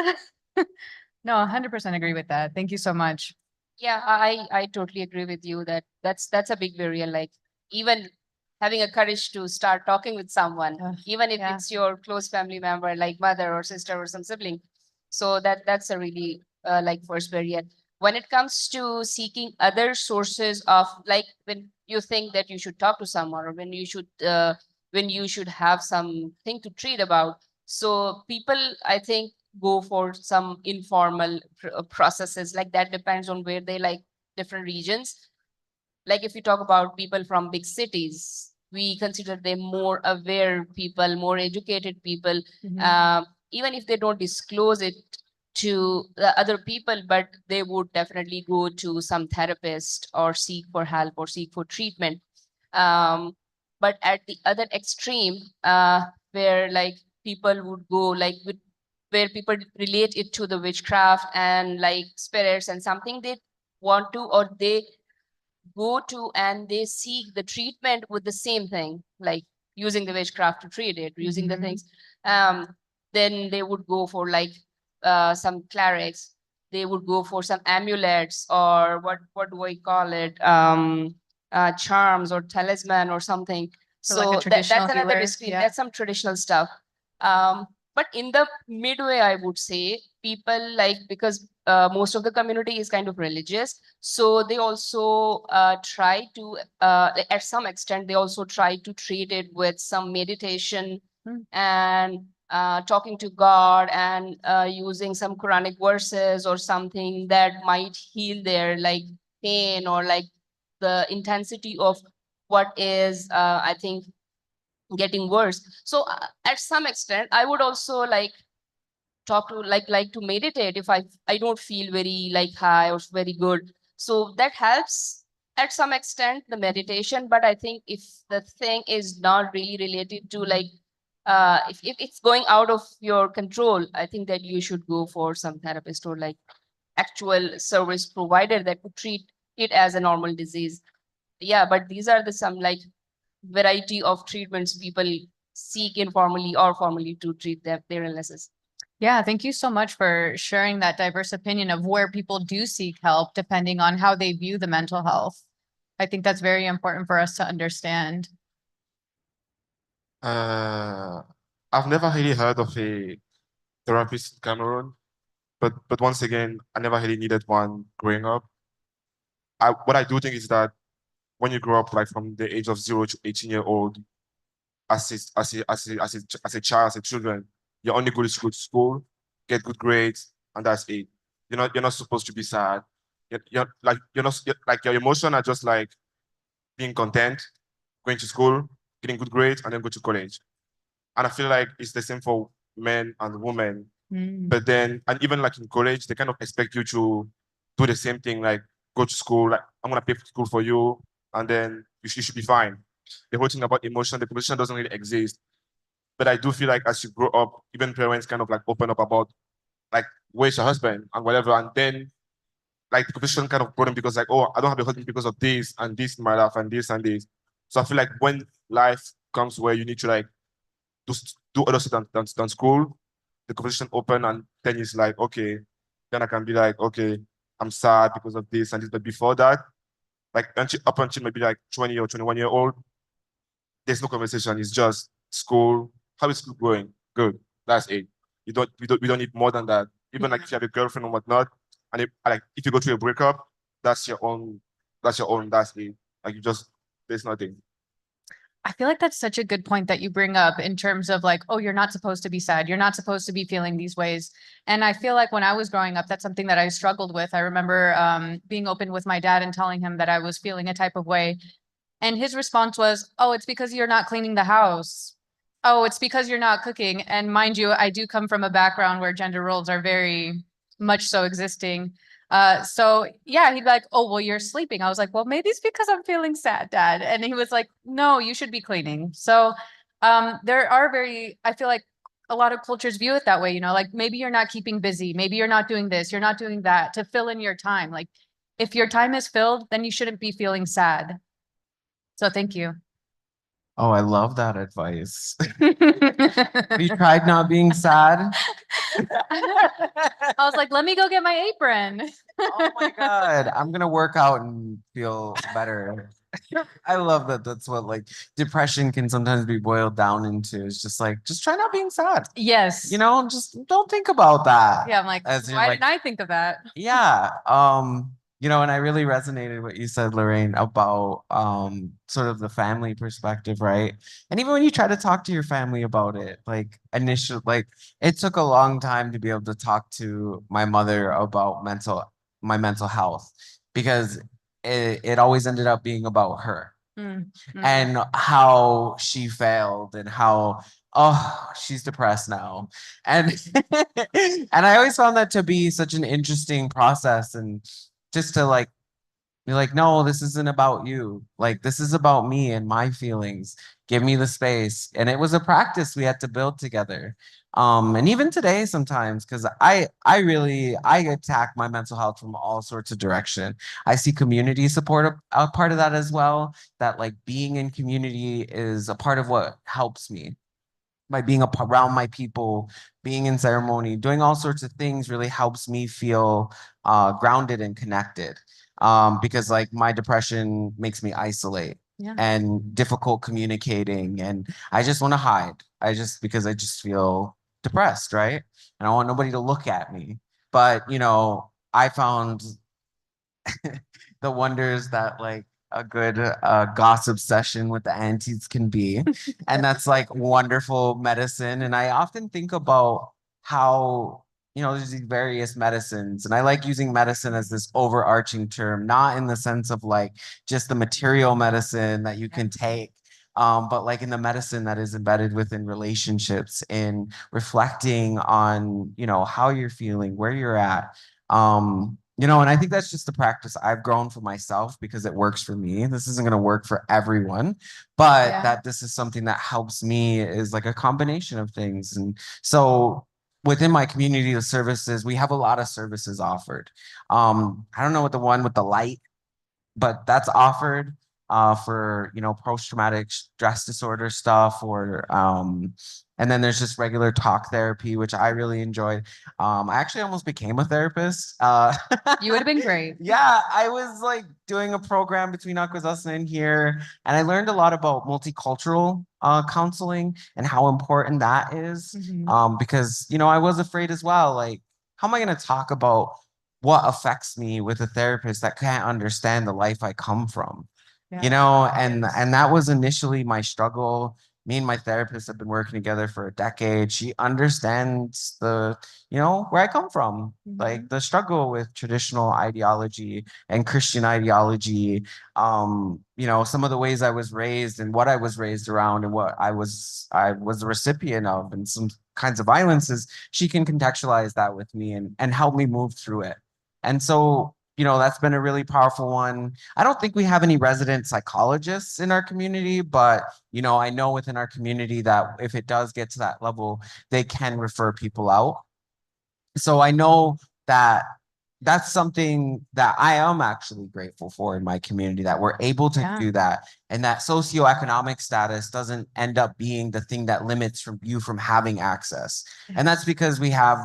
No, 100% agree with that. Thank you so much. Yeah, I totally agree with you that that's a big barrier. Like even having a courage to start talking with someone, even if yeah. it's your close family member, like mother or sister or some sibling. So that's a really like first barrier. When it comes to seeking other sources of, like when you think that you should talk to someone, or when you should have something to treat about. So people, I think, go for some informal processes. Like that depends on where they like different regions. Like if you talk about people from big cities, we consider them more aware people, more educated people, even if they don't disclose it to the other people, but they would definitely go to some therapist or seek for help or seek for treatment. But at the other extreme, where like people would go like with, where people relate it to the witchcraft and like spirits and something they want to, or they go to and they seek the treatment with the same thing, like using the witchcraft to treat it, using the things, then they would go for like some clerics, they would go for some amulets, or what do I call it, charms or talisman or something. So like a So traditional that's another healer, extreme. yeah. That's some traditional stuff. But in the midway, I would say people like, because most of the community is kind of religious, so they also try to, at some extent, they also try to treat it with some meditation and talking to God, and using some Quranic verses or something that might heal their like pain, or like the intensity of what is, I think, getting worse. So at some extent, I would also like talk to like to meditate if I don't feel very like high or very good. So that helps at some extent the meditation. But I think if the thing is not really related to like if it's going out of your control, I think that you should go for some therapist or like actual service provider that could treat it as a normal disease. Yeah, but these are the some like variety of treatments people seek informally or formally to treat their illnesses. Yeah, thank you so much for sharing that diverse opinion of where people do seek help depending on how they view the mental health. I think that's very important for us to understand. I've never really heard of a therapist in Cameroon, but once again, I never really needed one growing up. What I do think is that when you grow up, like from the age of 0 to 18-year-old, as a child, as a children, you're only going to school, get good grades, and that's it. You're not supposed to be sad. Like your emotion are just like being content, going to school, getting good grades, and then go to college. And I feel like it's the same for men and women. But then, and even like in college, they kind of expect you to do the same thing, like go to school, like I'm gonna pay for school for you, and then you should be fine. The whole thing about emotion, the position doesn't really exist. But I do feel like as you grow up, even parents kind of like open up about like where's your husband and whatever, and then like the position kind of broaden because like, oh, I don't have a husband because of this and this in my life and this and this. So I feel like when life comes where you need to like do other stuff than school, the conversation open, and then it's like, okay, then I can be like, okay, I'm sad because of this and this. But before that, like up until maybe like 20 or 21-year-old, there's no conversation. It's just school. How is school going? Good. That's it. We don't need more than that. Even like if you have a girlfriend or whatnot, and if you go through a breakup, that's your own. That's it. Like there's nothing. I feel like that's such a good point that you bring up in terms of like, oh, you're not supposed to be sad. You're not supposed to be feeling these ways. And I feel like when I was growing up, that's something that I struggled with. I remember being open with my dad and telling him that I was feeling a type of way. And his response was, oh, it's because you're not cleaning the house. Oh, it's because you're not cooking. And mind you, I do come from a background where gender roles are very much so existing. So yeah, he'd be like, oh, well, you're sleeping. I was like, well, maybe it's because I'm feeling sad, Dad. And he was like, no, you should be cleaning. So there are I feel like a lot of cultures view it that way, like maybe you're not keeping busy, maybe you're not doing this, you're not doing that to fill in your time. Like if your time is filled, then you shouldn't be feeling sad. So thank you. Oh, I love that advice. Have you tried not being sad? I was like, let me go get my apron. Oh my God, I'm gonna work out and feel better. I love that. That's what like depression can sometimes be boiled down into. It's just like, just try not being sad. Yes. Just don't think about that. Yeah, I'm like, As you're why like- didn't I think of that? Yeah. And I really resonated what you said, Lorraine, about sort of the family perspective, right? And even when you try to talk to your family about it, like initially, like it took a long time to be able to talk to my mother about my mental health because it always ended up being about her and how she failed and how she's depressed now. And and I always found that to be such an interesting process, and just to like be like, no, this isn't about you. Like, this is about me and my feelings. Give me the space. And it was a practice we had to build together. And even today sometimes, because I attack my mental health from all sorts of direction. I see community support a part of that as well, that like being in community is a part of what helps me. By being around my people, being in ceremony, doing all sorts of things really helps me feel grounded and connected. Because like my depression makes me isolate and difficult communicating, and I just want to hide. Because I just feel depressed, right? And I want nobody to look at me. But I found the wonders that like a good gossip session with the aunties can be. And that's like wonderful medicine. And I often think about how, there's these various medicines. And I like using medicine as this overarching term, not in the sense of like just the material medicine that you can take, but like in the medicine that is embedded within relationships, in reflecting on, how you're feeling, where you're at. And I think that's just the practice I've grown for myself because it works for me. This isn't going to work for everyone, but Yeah. that this is something that helps me is like a combination of things. And so within my community of services, we have a lot of services offered. I don't know what the one with the light, but that's offered for post-traumatic stress disorder stuff, or and then there's just regular talk therapy, which I really enjoyed. I actually almost became a therapist. You would have been great. Yeah, I was like doing a program between Akwesasne and here, and I learned a lot about multicultural counseling and how important that is. Because I was afraid as well, like, how am I going to talk about what affects me with a therapist that can't understand the life I come from? And that was initially my struggle. Me and my therapist have been working together for a decade. She understands where I come from, like the struggle with traditional ideology and Christian ideology. Some of the ways I was raised and what I was raised around and what I was a recipient of, and some kinds of violences. She can contextualize that with me and help me move through it. And so, that's been a really powerful one. I don't think we have any resident psychologists in our community, but, I know within our community that if it does get to that level, they can refer people out. So I know that that's something that I am actually grateful for in my community, that we're able to do that, and that socioeconomic status doesn't end up being the thing that limits you from having access. And that's because we have,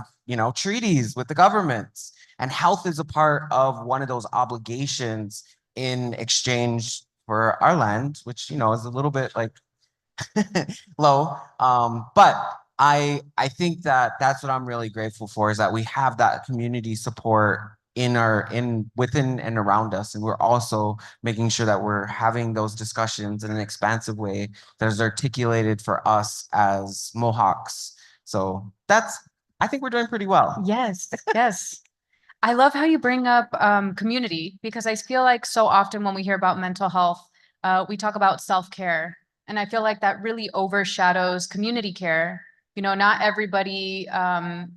treaties with the governments, and health is a part of one of those obligations in exchange for our land, which, is a little bit like low. But I think that that's what I'm really grateful for, is that we have that community support within and around us. And we're also making sure that we're having those discussions in an expansive way that is articulated for us as Mohawks. So I think we're doing pretty well. Yes, yes. I love how you bring up community, because I feel like so often when we hear about mental health, we talk about self-care. And I feel like that really overshadows community care. Not everybody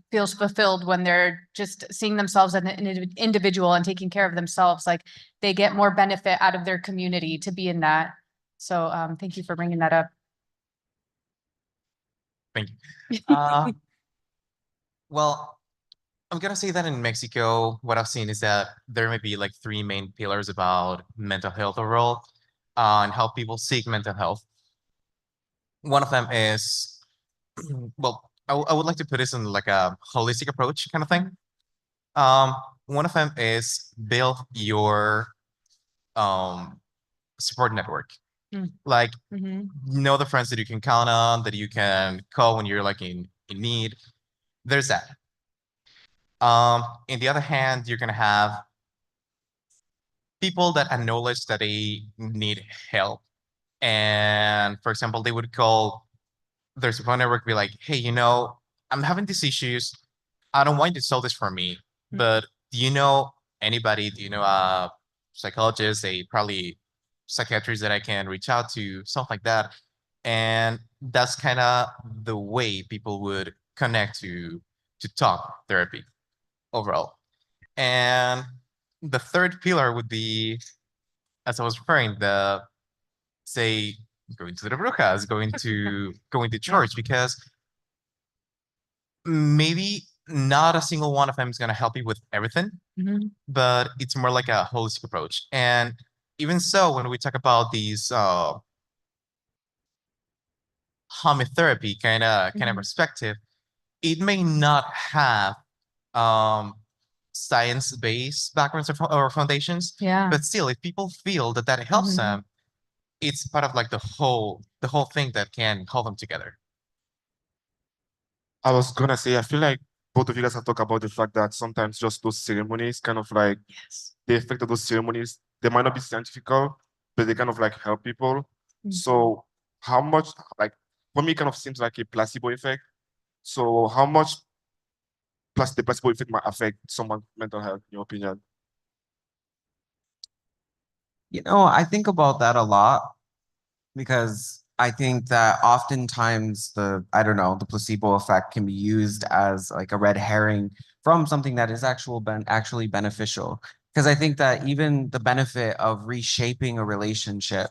feels fulfilled when they're just seeing themselves as an individual and taking care of themselves. Like, they get more benefit out of their community to be in that. So thank you for bringing that up. Thank you. Well, I'm gonna say that in Mexico, what I've seen is that there may be like three main pillars about mental health overall, and how people seek mental health. One of them is, well, I would like to put this in like a holistic approach kind of thing. One of them is build your support network. Like, know the friends that you can count on, that you can call when you're like in need. There's that. In the other hand, you're gonna have people that acknowledge that they need help. And for example, they would call their support network, be like, hey, I'm having these issues. I don't want you to solve this for me, but do you know anybody? Do you know a psychologist, probably psychiatrist that I can reach out to, stuff like that? And that's kind of the way people would connect to talk therapy overall. And the third pillar would be, as I was referring, say going to the brujas, going to church, because maybe not a single one of them is going to help you with everything, but it's more like a holistic approach. And even so, when we talk about these homeotherapy kind of perspective, it may not have science-based backgrounds or foundations, but still, if people feel that helps them, it's part of like the whole thing that can hold them together. I was gonna say, I feel like both of you guys have talked about the fact that sometimes just those ceremonies kind of like, the effect of those ceremonies, they might not be scientific, but they kind of like help people. So how much, like, for me, it kind of seems like a placebo effect. So how much the placebo effect might affect someone's mental health, in your opinion? I think about that a lot, because I think that oftentimes I don't know, the placebo effect can be used as like a red herring from something that is actually beneficial. Because I think that even the benefit of reshaping a relationship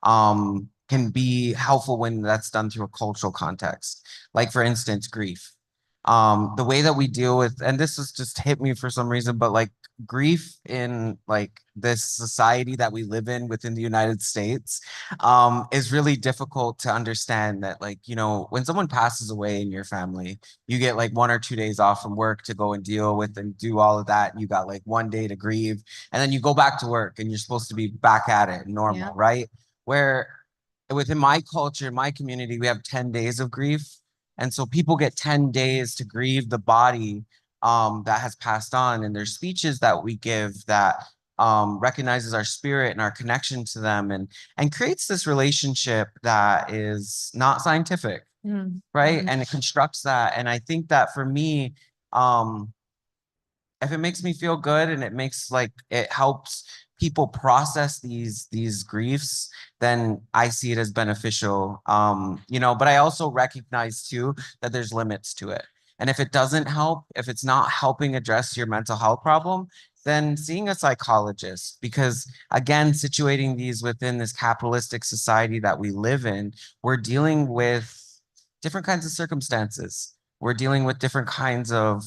can be helpful when that's done through a cultural context. Like for instance, grief. The way that we deal with, and this has just hit me for some reason, but like grief in like this society that we live in within the United States is really difficult to understand that, like, you know, when someone passes away in your family, you get like 1 or 2 days off from work to go and deal with and do all of that. And you got like 1 day to grieve, and then you go back to work and you're supposed to be back at it normal, Yeah. right? Where within my culture, my community, we have 10 days of grief. And so people get 10 days to grieve the body that has passed on, and there's speeches that we give that recognizes our spirit and our connection to them, and creates this relationship that is not scientific, Mm. right? Mhm. And it constructs that. And I think that for me, if it makes me feel good and it makes like it helps people process these griefs, then I see it as beneficial. You know, but I also recognize too that there's limits to it. And if it doesn't help, if it's not helping address your mental health problem, then seeing a psychologist, because again, situating these within this capitalistic society that we live in, we're dealing with different kinds of circumstances. We're dealing with different kinds of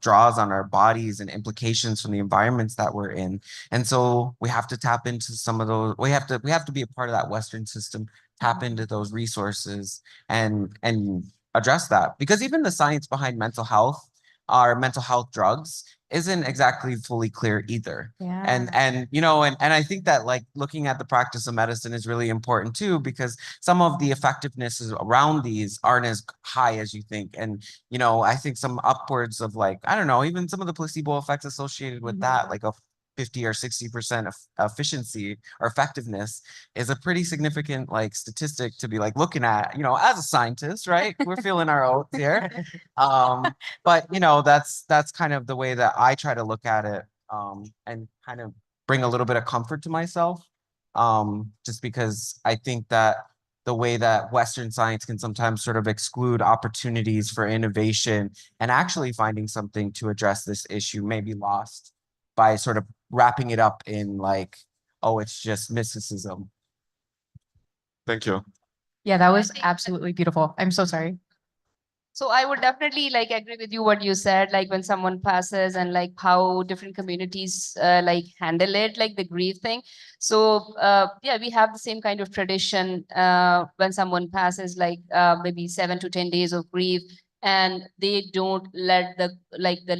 draws on our bodies and implications from the environments that we're in. And so we have to tap into some of those. We have to be a part of that Western system, tap into those resources and address that. Because even the science behind mental health, our mental health drugs, isn't exactly fully clear either. Yeah. And you know, and I think that like looking at the practice of medicine is really important too, because some of the effectivenesses around these aren't as high as you think. And you know, I think some upwards of like, I don't know, even some of the placebo effects associated with that, like a 50 or 60% efficiency or effectiveness, is a pretty significant like statistic to be like looking at, you know, as a scientist, right? We're feeling our oats here. But you know, that's kind of the way that I try to look at it, and kind of bring a little bit of comfort to myself. Just because I think that the way that Western science can sometimes sort of exclude opportunities for innovation and actually finding something to address this issue may be lost by sort of wrapping it up in like, oh, it's just mysticism. Thank you. Yeah, that was absolutely beautiful. I'm so sorry. So I would definitely like agree with you what you said, like when someone passes and like how different communities like handle it, like the grief thing. So yeah, we have the same kind of tradition when someone passes, like maybe 7 to 10 days of grief, and they don't let the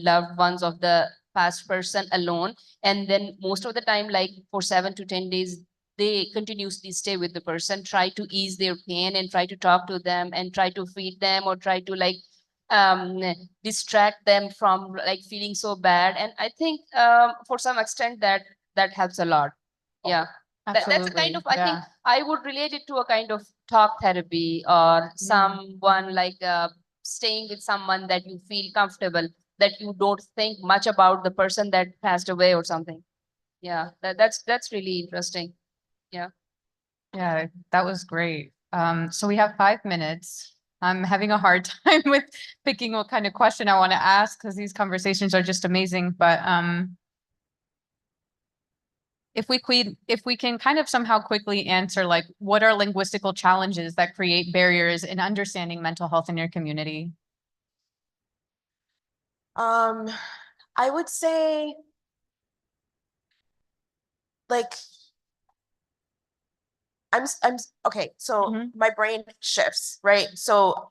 loved ones of the past person alone. And then most of the time, like for 7 to 10 days, they continuously stay with the person, try to ease their pain and try to talk to them and try to feed them or try to like distract them from like feeling so bad. And I think for some extent that helps a lot. Yeah. That's a kind of, I think I would relate it to a kind of talk therapy or someone like staying with someone that you feel comfortable, that you don't think much about the person that passed away or something. Yeah, that's really interesting. Yeah. Yeah, that was great. So we have 5 minutes. I'm having a hard time with picking what kind of question I want to ask because these conversations are just amazing. But if we can kind of somehow quickly answer, like, what are linguistical challenges that create barriers in understanding mental health in your community? I would say like okay, so my brain shifts, right? So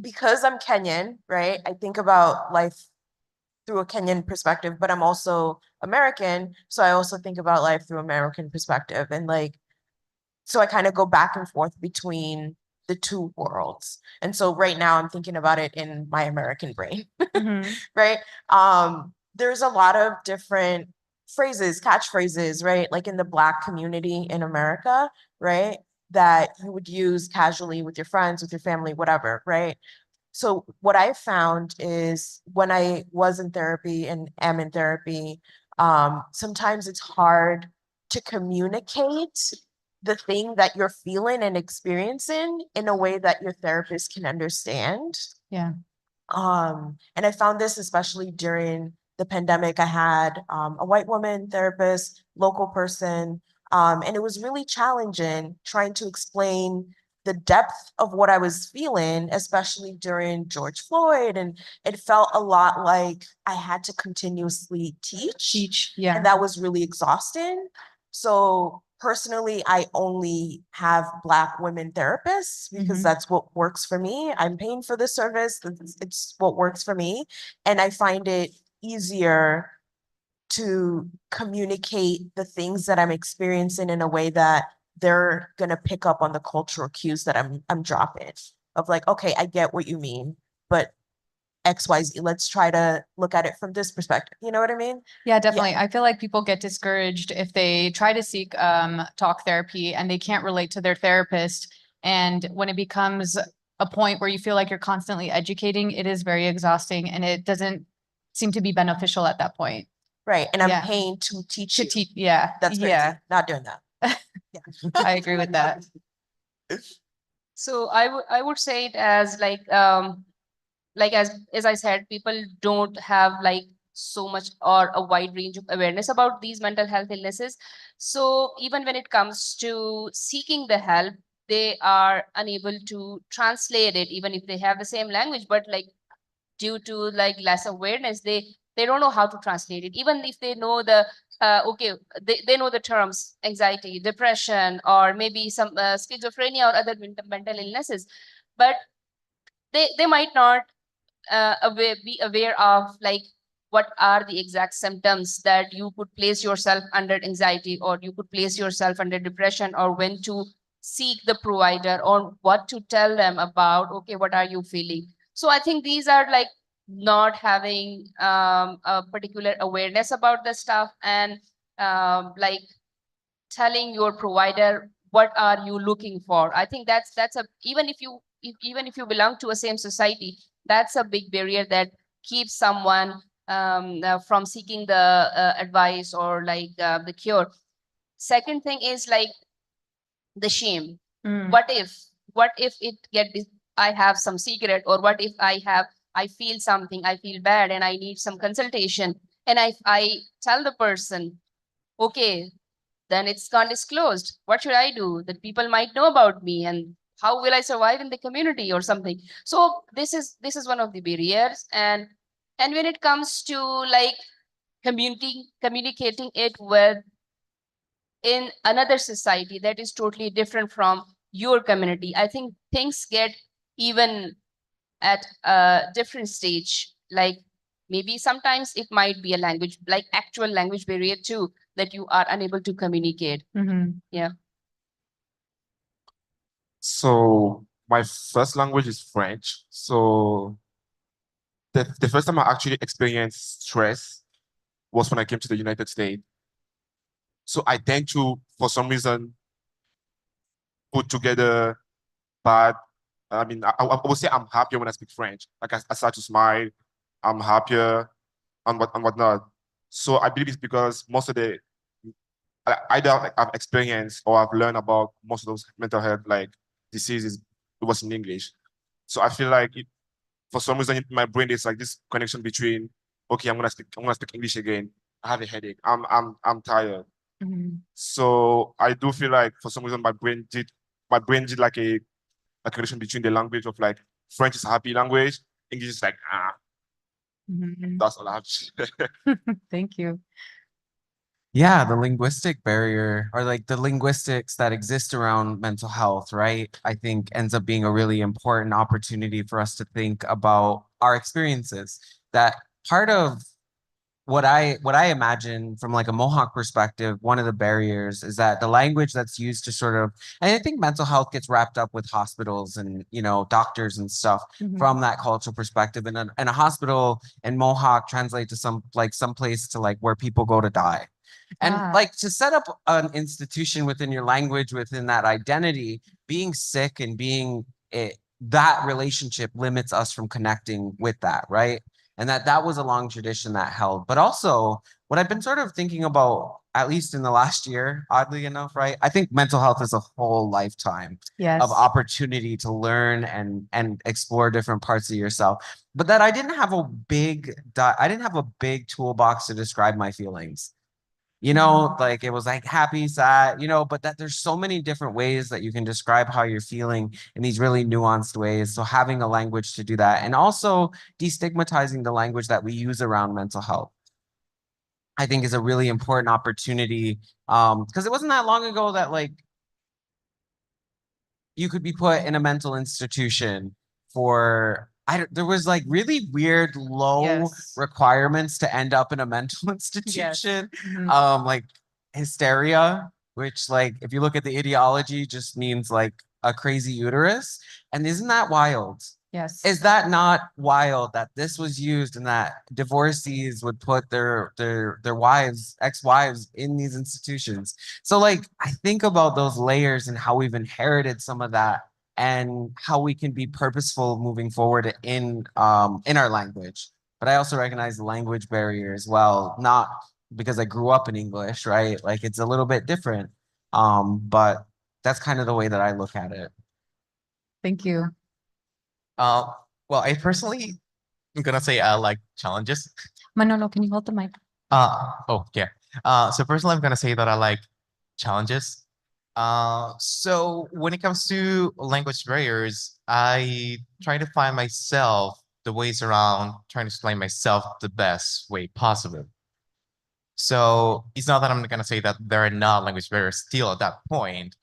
because I'm Kenyan, right? I think about life through a Kenyan perspective, but I'm also American, so I also think about life through American perspective. And like, so I kind of go back and forth between the two worlds. And so right now I'm thinking about it in my American brain, right? There's a lot of different phrases, catchphrases, right? Like in the Black community in America, right? That you would use casually with your friends, with your family, whatever, right? So what I found is when I was in therapy and am in therapy, sometimes it's hard to communicate the thing that you're feeling and experiencing in a way that your therapist can understand. Yeah. And I found this especially during the pandemic. I had a white woman therapist, local person, and it was really challenging trying to explain the depth of what I was feeling, especially during George Floyd. And it felt a lot like I had to continuously teach. Yeah. And that was really exhausting. So personally, I only have Black women therapists because Mhm. that's what works for me. I'm paying for the service. It's what works for me. And I find it easier to communicate the things that I'm experiencing in a way that they're gonna pick up on the cultural cues that I'm dropping. Of like, okay, I get what you mean, but XYZ, let's try to look at it from this perspective. You know what I mean? Yeah, definitely. I feel like people get discouraged if they try to seek talk therapy and they can't relate to their therapist. And when it becomes a point where you feel like you're constantly educating, it is very exhausting and it doesn't seem to be beneficial at that point. Right. And I'm Yeah. paying to teach To you. teach, yeah, That's crazy. yeah, Not doing that. I agree with that. So I would say it as like as I said, people don't have like so much or a wide range of awareness about these mental health illnesses. So even when it comes to seeking the help, they are unable to translate it, even if they have the same language, but like due to like less awareness, they don't know how to translate it. Even if they know the okay, they know the terms anxiety, depression, or maybe some schizophrenia or other mental illnesses, but they might not be aware of like what are the exact symptoms that you could place yourself under anxiety, or you could place yourself under depression, or when to seek the provider, or what to tell them about, okay, what are you feeling. So I think these are like not having a particular awareness about the stuff, and like telling your provider what are you looking for. I think that's a, even if you even if you belong to a same society, that's a big barrier that keeps someone from seeking the advice or like the cure. Second thing is like the shame. Mm. What if it I have some secret, or what if I feel something, I feel bad and I need some consultation, and I tell the person, okay, then it's gone disclosed. What should I do? That people might know about me, and how will I survive in the community or something? So this is one of the barriers. And when it comes to like communicating it with in another society that is totally different from your community, I think things get even at a different stage. Like maybe sometimes it might be a language, like actual language barrier too, that you are unable to communicate. Mhm. Yeah. So my first language is French. So the first time I actually experienced stress was when I came to the United States. So I tend to, for some reason, put together bad. I mean, I would say I'm happier when I speak French. Like I start to smile, I'm happier, and whatnot. So I believe it's because most of the either I've experienced or I've learned about most of those mental health like diseases, it was in English. So I feel like for some reason in my brain there's like this connection between, okay, I'm gonna speak English again. I have a headache. I'm tired. Mhm. So I do feel like for some reason my brain did like a connection between the language of like French is a happy language, English is like Mhm. that's all I have to say. Thank you. Yeah, the linguistic barrier or like the linguistics that exist around mental health, right? I think ends up being a really important opportunity for us to think about our experiences. That part of what I imagine from like a Mohawk perspective, one of the barriers is that the language that's used to sort of, and I think mental health gets wrapped up with hospitals and, you know, doctors and stuff Mhm. from that cultural perspective. And a hospital in Mohawk translate to some place to like where people go to die. And Ah. like to set up an institution within your language, within that identity, being sick and being it, that relationship limits us from connecting with that, right? And that was a long tradition that held. But also what I've been sort of thinking about at least in the last year, oddly enough, right? I think mental health is a whole lifetime Yes. of opportunity to learn and explore different parts of yourself. But that I didn't have a big toolbox to describe my feelings. You know, like it was like happy, sad, you know, but that there's so many different ways that you can describe how you're feeling in these really nuanced ways. So having a language to do that, and also destigmatizing the language that we use around mental health, I think is a really important opportunity. Because it wasn't that long ago that like you could be put in a mental institution for there was like really weird low Yes. requirements to end up in a mental institution. Mhm. Like hysteria, which like if you look at the ideology just means like a crazy uterus. And isn't that wild? Yes. Is that not wild that this was used and that divorcees would put their wives, ex-wives in these institutions? So like I think about those layers and how we've inherited some of that and how we can be purposeful moving forward in our language. But I also recognize the language barrier as well, not because I grew up in English, right? Like it's a little bit different. But that's kind of the way that I look at it. Thank you. Well, I personally am gonna say I like challenges. Manolo, can you hold the mic? Oh yeah. So personally, I'm gonna say that I like challenges. So when it comes to language barriers, I try to find myself the ways around trying to explain myself the best way possible. So it's not that I'm gonna say that there are not language barriers still at that point.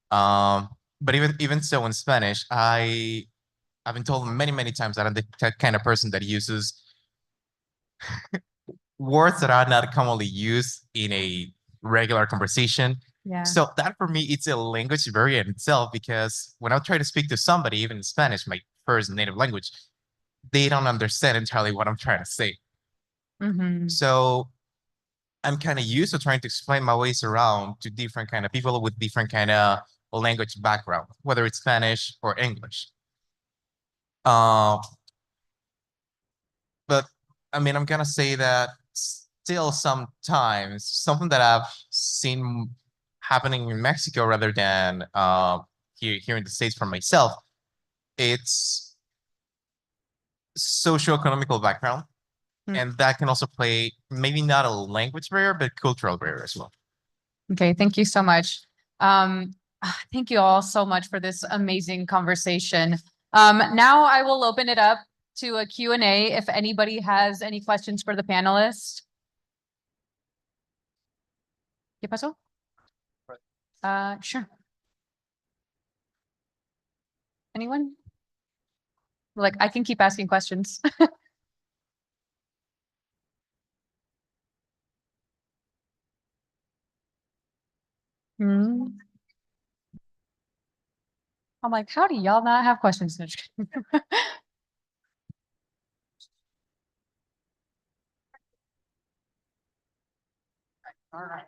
But even so, in Spanish, I've been told many times that I'm the kind of person that uses words that are not commonly used in a regular conversation. Yeah. So that for me, it's a language barrier in itself, because when I try to speak to somebody, even in Spanish, my first native language, they don't understand entirely what I'm trying to say. Mhm. So I'm kind of used to trying to explain my ways around to different kind of people with different kind of language background, whether it's Spanish or English. But I mean, I'm gonna say that still sometimes something that I've seen happening in Mexico rather than here in the States for myself, it's socioeconomical background. And that can also play maybe not a language barrier, but cultural barrier as well. Okay, thank you so much. Thank you all so much for this amazing conversation. Now I will open it up to a Q&A if anybody has any questions for the panelists. ¿Qué pasó? Sure. Anyone? Like, I can keep asking questions. Hmm. I'm like, how do y'all not have questions? All right.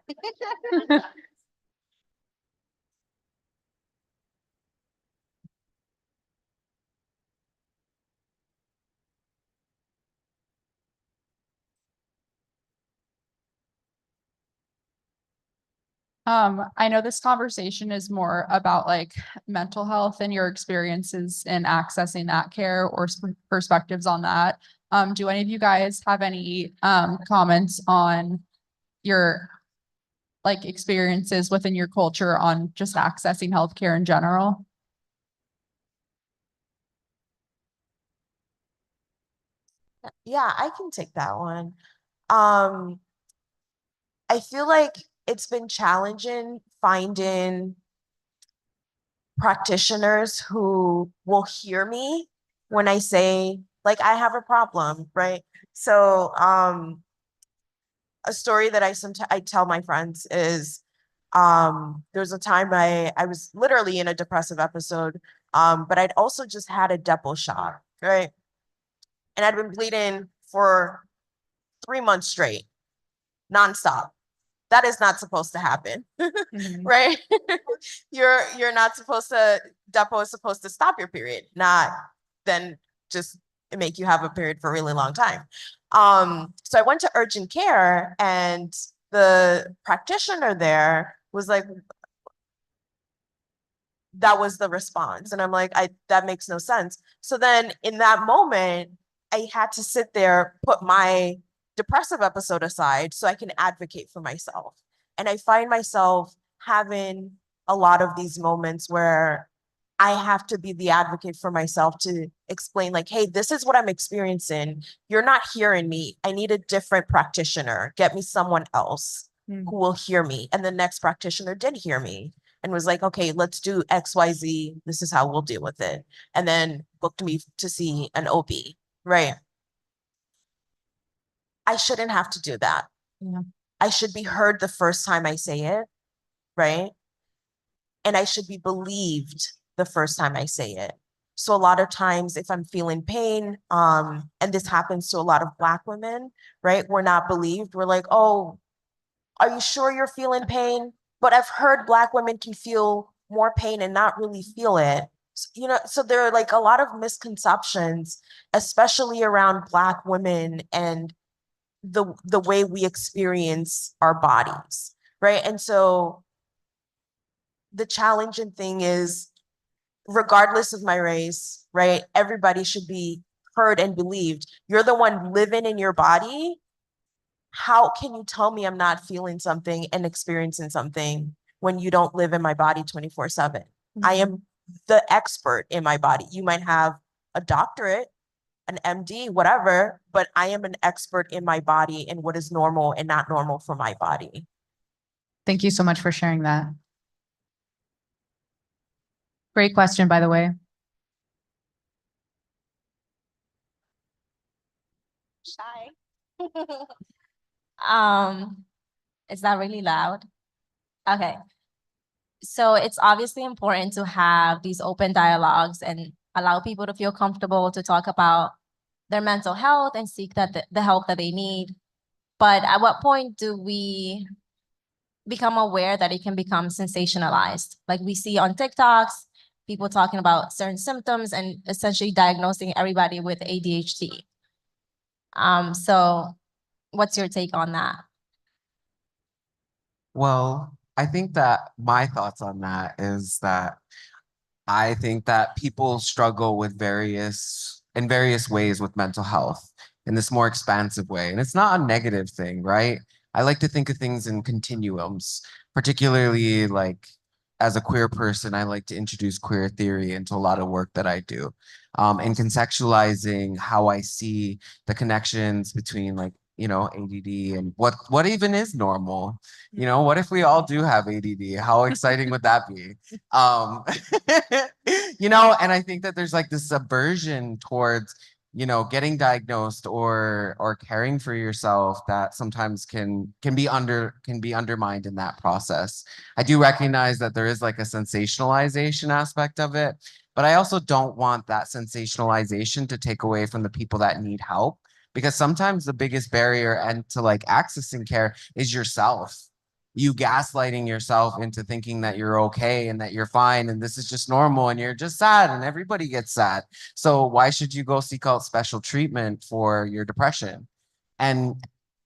I know this conversation is more about like mental health and your experiences in accessing that care or perspectives on that. Do any of you guys have any comments on your like experiences within your culture on just accessing healthcare in general? Yeah, I can take that one. I feel like it's been challenging finding practitioners who will hear me when I say, like, I have a problem, right? So, a story that I tell my friends is, there was a time I was literally in a depressive episode, but I'd also just had a Depo shot, right? And I'd been bleeding for 3 months straight, nonstop. That is not supposed to happen, right? You're not supposed to, Depo is supposed to stop your period, not then just make you have a period for a really long time. So I went to urgent care and the practitioner there was like, that was the response. And I'm like, that makes no sense. So then in that moment, I had to sit there, put my depressive episode aside so I can advocate for myself. And I find myself having a lot of these moments where I have to be the advocate for myself to explain, like, hey, this is what I'm experiencing. You're not hearing me. I need a different practitioner. Get me someone else Mm. who will hear me. And the next practitioner did hear me and was like, okay, let's do XYZ. This is how we'll deal with it. And then booked me to see an OB, right? I shouldn't have to do that. Yeah. I should be heard the first time I say it, right? And I should be believed the first time I say it. So a lot of times if I'm feeling pain, and this happens to a lot of Black women, right? We're not believed. We're like, oh, are you sure you're feeling pain? But I've heard Black women can feel more pain and not really feel it. You know, so there are like a lot of misconceptions, especially around Black women and the way we experience our bodies, right? And so the challenging thing is, regardless of my race, right? Everybody should be heard and believed. You're the one living in your body. How can you tell me I'm not feeling something and experiencing something when you don't live in my body 24/7? I am the expert in my body. You might have a doctorate, an MD, whatever, but I am an expert in my body and what is normal and not normal for my body. Thank you so much for sharing that. Great question, by the way. Shy. Is that really loud? Okay. So it's obviously important to have these open dialogues and allow people to feel comfortable to talk about their mental health and seek the help that they need. But at what point do we become aware that it can become sensationalized? Like we see on TikToks, people talking about certain symptoms and essentially diagnosing everybody with ADHD. So what's your take on that? Well, I think that my thoughts on that is that I think that people struggle with in various ways with mental health in this more expansive way. And it's not a negative thing, right? I like to think of things in continuums, particularly like as a queer person, I like to introduce queer theory into a lot of work that I do, and contextualizing how I see the connections between like, ADD and what even is normal. What if we all do have ADD? How exciting would that be? And I think that there's like this aversion towards, getting diagnosed or caring for yourself that sometimes can be undermined in that process. I do recognize that there is like a sensationalization aspect of it, but I also don't want that sensationalization to take away from the people that need help, because sometimes the biggest barrier and to like accessing care is yourself. You gaslighting yourself into thinking that you're okay and that you're fine and this is just normal and you're just sad and everybody gets sad. So why should you go seek out special treatment for your depression? And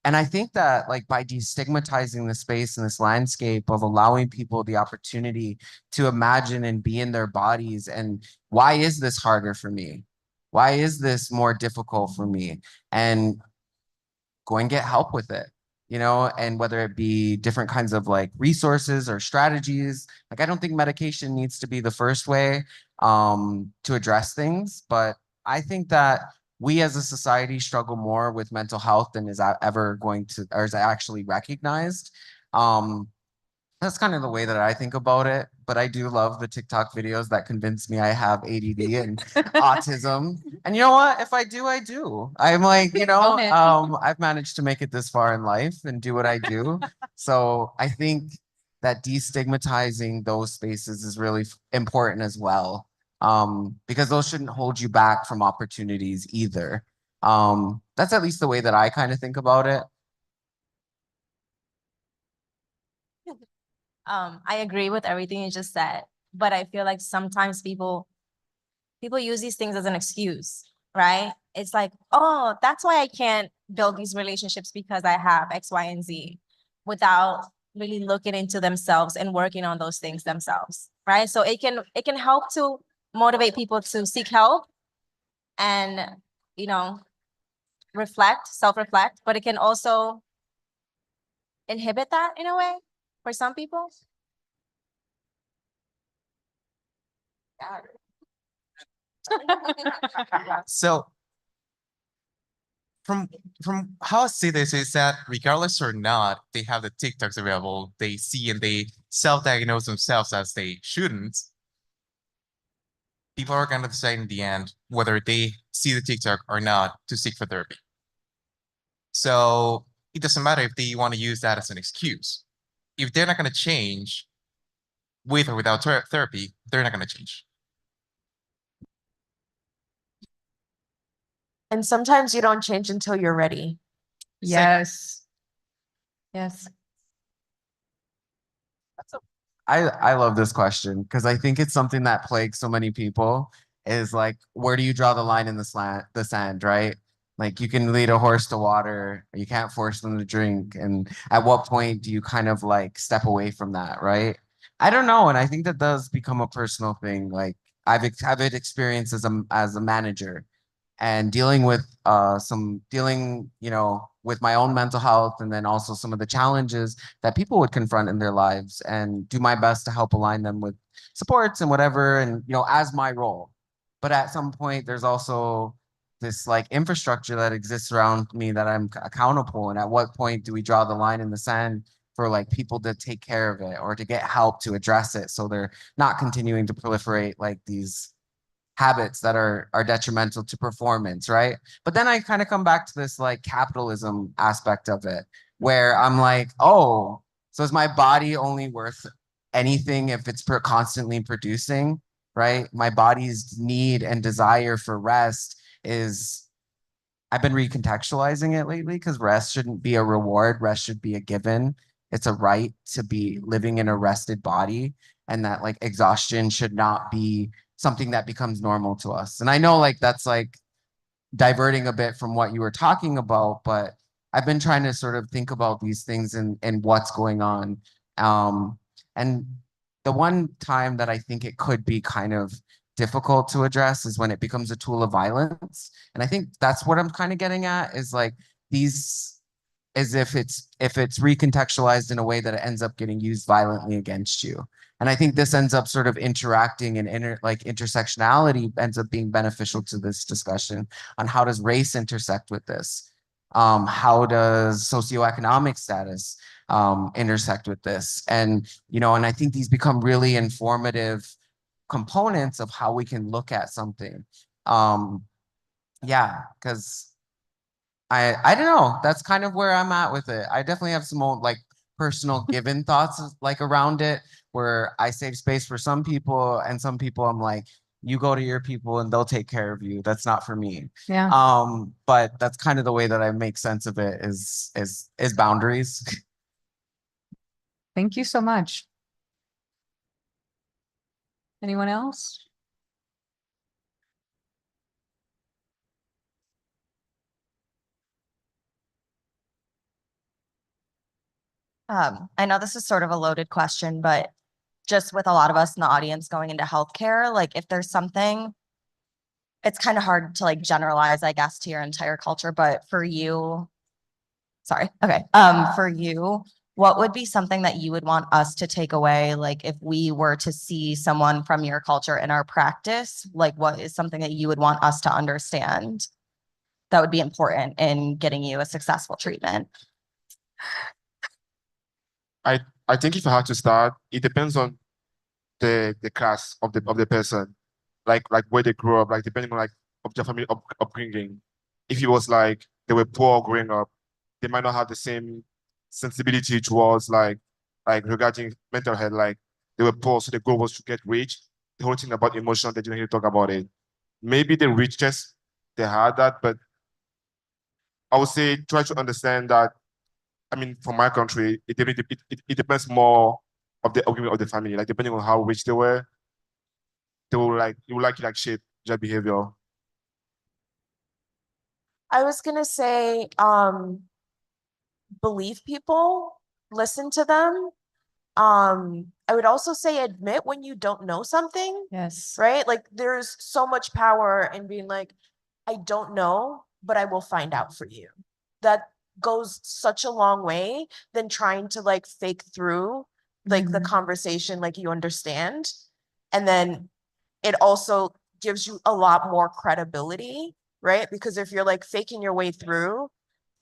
I think that like by destigmatizing the space and this landscape of allowing people the opportunity to imagine and be in their bodies, and why is this harder for me? Why is this more difficult for me? And go and get help with it, and whether it be different kinds of like resources or strategies. Like, I don't think medication needs to be the first way to address things, but I think that we as a society struggle more with mental health than is ever going to, or is actually recognized. That's kind of the way that I think about it, but I do love the TikTok videos that convince me I have ADD and autism. And you know what? If I do, I do. I'm like, Own it. I've managed to make it this far in life and do what I do. So I think that destigmatizing those spaces is really important as well, because those shouldn't hold you back from opportunities either. That's at least the way that I kind of think about it. I agree with everything you just said, but I feel like sometimes people use these things as an excuse, right? It's like, oh, that's why I can't build these relationships because I have X, Y, and Z. without really looking into themselves and working on those things themselves, right? So it can help to motivate people to seek help and, you know, reflect, self-reflect, but it can also inhibit that in a way for some people. So from how I see this is that regardless or not, they have the TikToks available, they see and they self-diagnose themselves as they shouldn't. People are gonna decide in the end whether they see the TikTok or not to seek for therapy. So it doesn't matter if they want to use that as an excuse. If they're not gonna change with or without therapy, they're not gonna change. And sometimes you don't change until you're ready. Yes. Yes. I love this question because I think it's something that plagues so many people is like, where do you draw the line in the sand, right? Like you can lead a horse to water, you can't force them to drink. And at what point do you kind of like step away from that, right? I don't know. And I think that does become a personal thing. Like I've had experience as a manager and dealing with you know, with my own mental health and then also some of the challenges that people would confront in their lives and do my best to help align them with supports and whatever and you know as my role. But at some point there's also this like infrastructure that exists around me that I'm accountable, and at what point do we draw the line in the sand for like people to take care of it or to get help to address it so they're not continuing to proliferate like these habits that are detrimental to performance, right? But then I kind of come back to this like capitalism aspect of it, where I'm like, oh, so is my body only worth anything if it's constantly producing, right? My body's need and desire for rest is, I've been recontextualizing it lately because rest shouldn't be a reward, rest should be a given. It's a right to be living in a rested body, and that like exhaustion should not be something that becomes normal to us. And I know like that's like diverting a bit from what you were talking about, but I've been trying to sort of think about these things and what's going on. And the one time that I think it could be kind of difficult to address is when it becomes a tool of violence. And I think that's what I'm kind of getting at is like these, as if it's recontextualized in a way that it ends up getting used violently against you. And I think this ends up sort of interacting and intersectionality ends up being beneficial to this discussion on how does race intersect with this? How does socioeconomic status intersect with this? And, you know, and I think these become really informative components of how we can look at something. Yeah, because I don't know. That's kind of where I'm at with it. I definitely have some old like personal given thoughts like around it where I save space for some people and some people I'm like, you go to your people and they'll take care of you. That's not for me. Yeah. But that's kind of the way that I make sense of it is boundaries. Thank you so much. Anyone else? I know this is sort of a loaded question, but just with a lot of us in the audience going into healthcare, like if there's something, it's kind of hard to like generalize, I guess, to your entire culture, but for you, sorry, okay. For you, what would be something that you would want us to take away? Like if we were to see someone from your culture in our practice, like what is something that you would want us to understand that would be important in getting you a successful treatment? I think if I had to start, it depends on the class of the person, like where they grew up, like depending on like of their family upbringing. If it was like they were poor growing up, they might not have the same sensibility towards like regarding mental health. Like they were poor, so the goal was to get rich. The whole thing about emotion, they didn't hear talk about it. Maybe the richest they had that, but I would say try to understand that. I mean, for my country, it depends more of the argument of the family. Like depending on how rich they were, they will like it will like shape their behavior. I was gonna say, believe people, listen to them. I would also say admit when you don't know something, Yes. right? Like there's so much power in being like, I don't know, but I will find out for you. That goes such a long way than trying to like fake through like the Mhm. conversation like you understand. And then it also gives you a lot more credibility, right? Because if you're like faking your way through,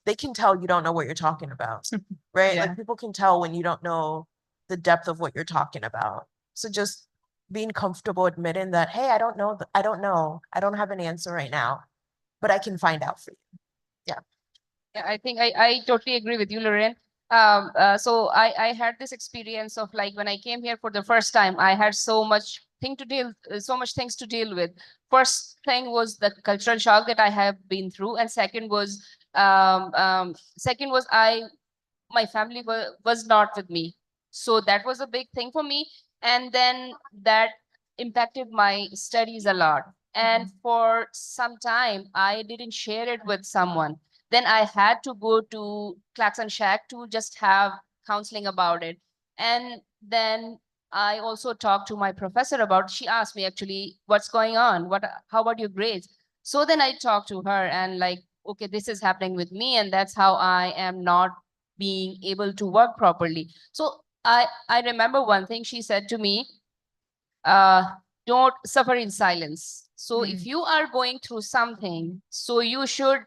they can tell you don't know what you're talking about, right? Yeah. Like people can tell when you don't know the depth of what you're talking about. So just being comfortable admitting that, hey, I don't know, I don't know, I don't have an answer right now, but I can find out for you. Yeah, I think I totally agree with you, Lorraine. So I had this experience of like when I came here for the first time, I had so much so much things to deal with. First thing was the cultural shock that I have been through, and second was my family was not with me, so that was a big thing for me, and then that impacted my studies a lot. And for some time, I didn't share it with someone. Then I had to go to Clarkson Shack to just have counseling about it. And then I also talked to my professor about, she asked me actually, what's going on? How about your grades? So then I talked to her and like, okay, this is happening with me, and that's how I am not being able to work properly. So I remember one thing she said to me, don't suffer in silence. So if you are going through something, so you should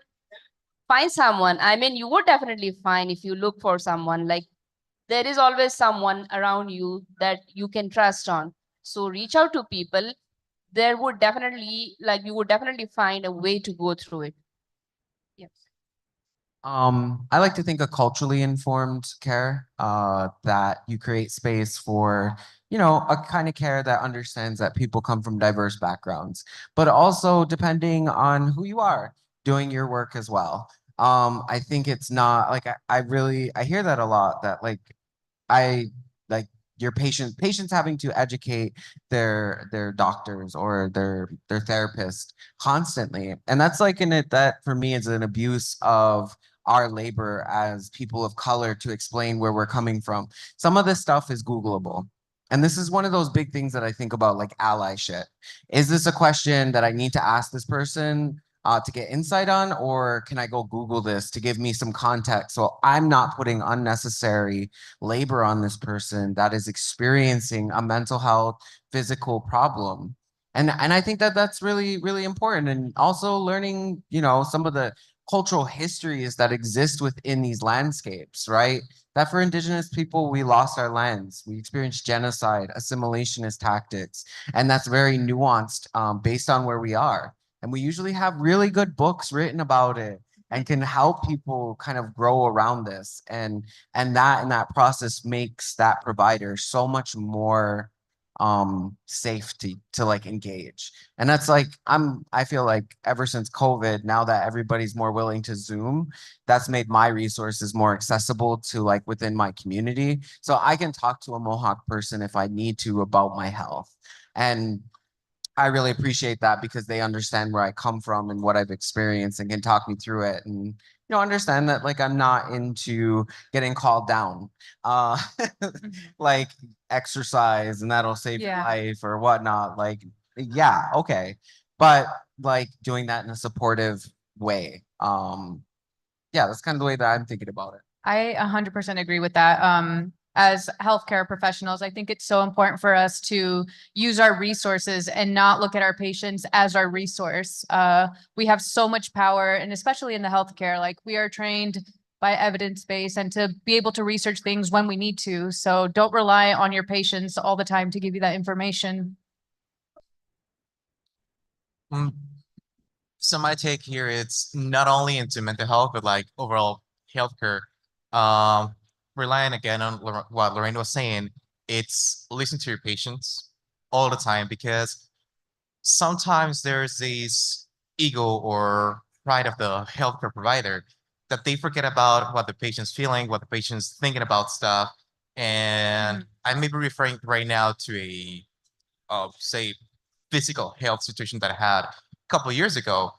find someone. I mean, you would definitely find if you look for someone, like there is always someone around you that you can trust on. So reach out to people. There would definitely, like, you would definitely find a way to go through it. Yes. I like to think a culturally informed care, that you create space for, you know, a kind of care that understands that people come from diverse backgrounds, but also depending on who you are doing your work as well. I think it's not like I hear that a lot that like I like your patients having to educate their doctors or their therapist constantly. And that's like that for me is an abuse of our labor as people of color to explain where we're coming from. Some of this stuff is Googleable. And this is one of those big things that I think about, like allyship. Is this a question that I need to ask this person to get insight on, or can I go Google this to give me some context so I'm not putting unnecessary labor on this person that is experiencing a mental health, physical problem? And I think that that's really, really important. And also learning, you know, some of the cultural histories that exist within these landscapes, right? That for Indigenous people, we lost our lands. We experienced genocide, assimilationist tactics, and that's very nuanced based on where we are. And we usually have really good books written about it and can help people kind of grow around this. And that in that process makes that provider so much more safety to like engage. And that's like I feel like ever since COVID, now that everybody's more willing to Zoom, that's made my resources more accessible to like within my community, so I can talk to a Mohawk person if I need to about my health. And I really appreciate that because they understand where I come from and what I've experienced and can talk me through it, and you know, understand that like I'm not into getting called down like exercise and that'll save your Yeah. life or whatnot. Like, yeah, okay. But like doing that in a supportive way. Yeah, that's kind of the way that I'm thinking about it. I 100% agree with that. As healthcare professionals, I think it's so important for us to use our resources and not look at our patients as our resource. We have so much power, and especially in the healthcare, like we are trained by evidence base and to be able to research things when we need to. So don't rely on your patients all the time to give you that information. So my take here, it's not only into mental health, but like overall healthcare. Relying again on what Lorraine was saying, it's listen to your patients all the time, because sometimes there's this ego or pride of the healthcare provider that they forget about what the patient's feeling, what the patient's thinking about stuff. And I may be referring right now to a, say, physical health situation that I had a couple of years ago.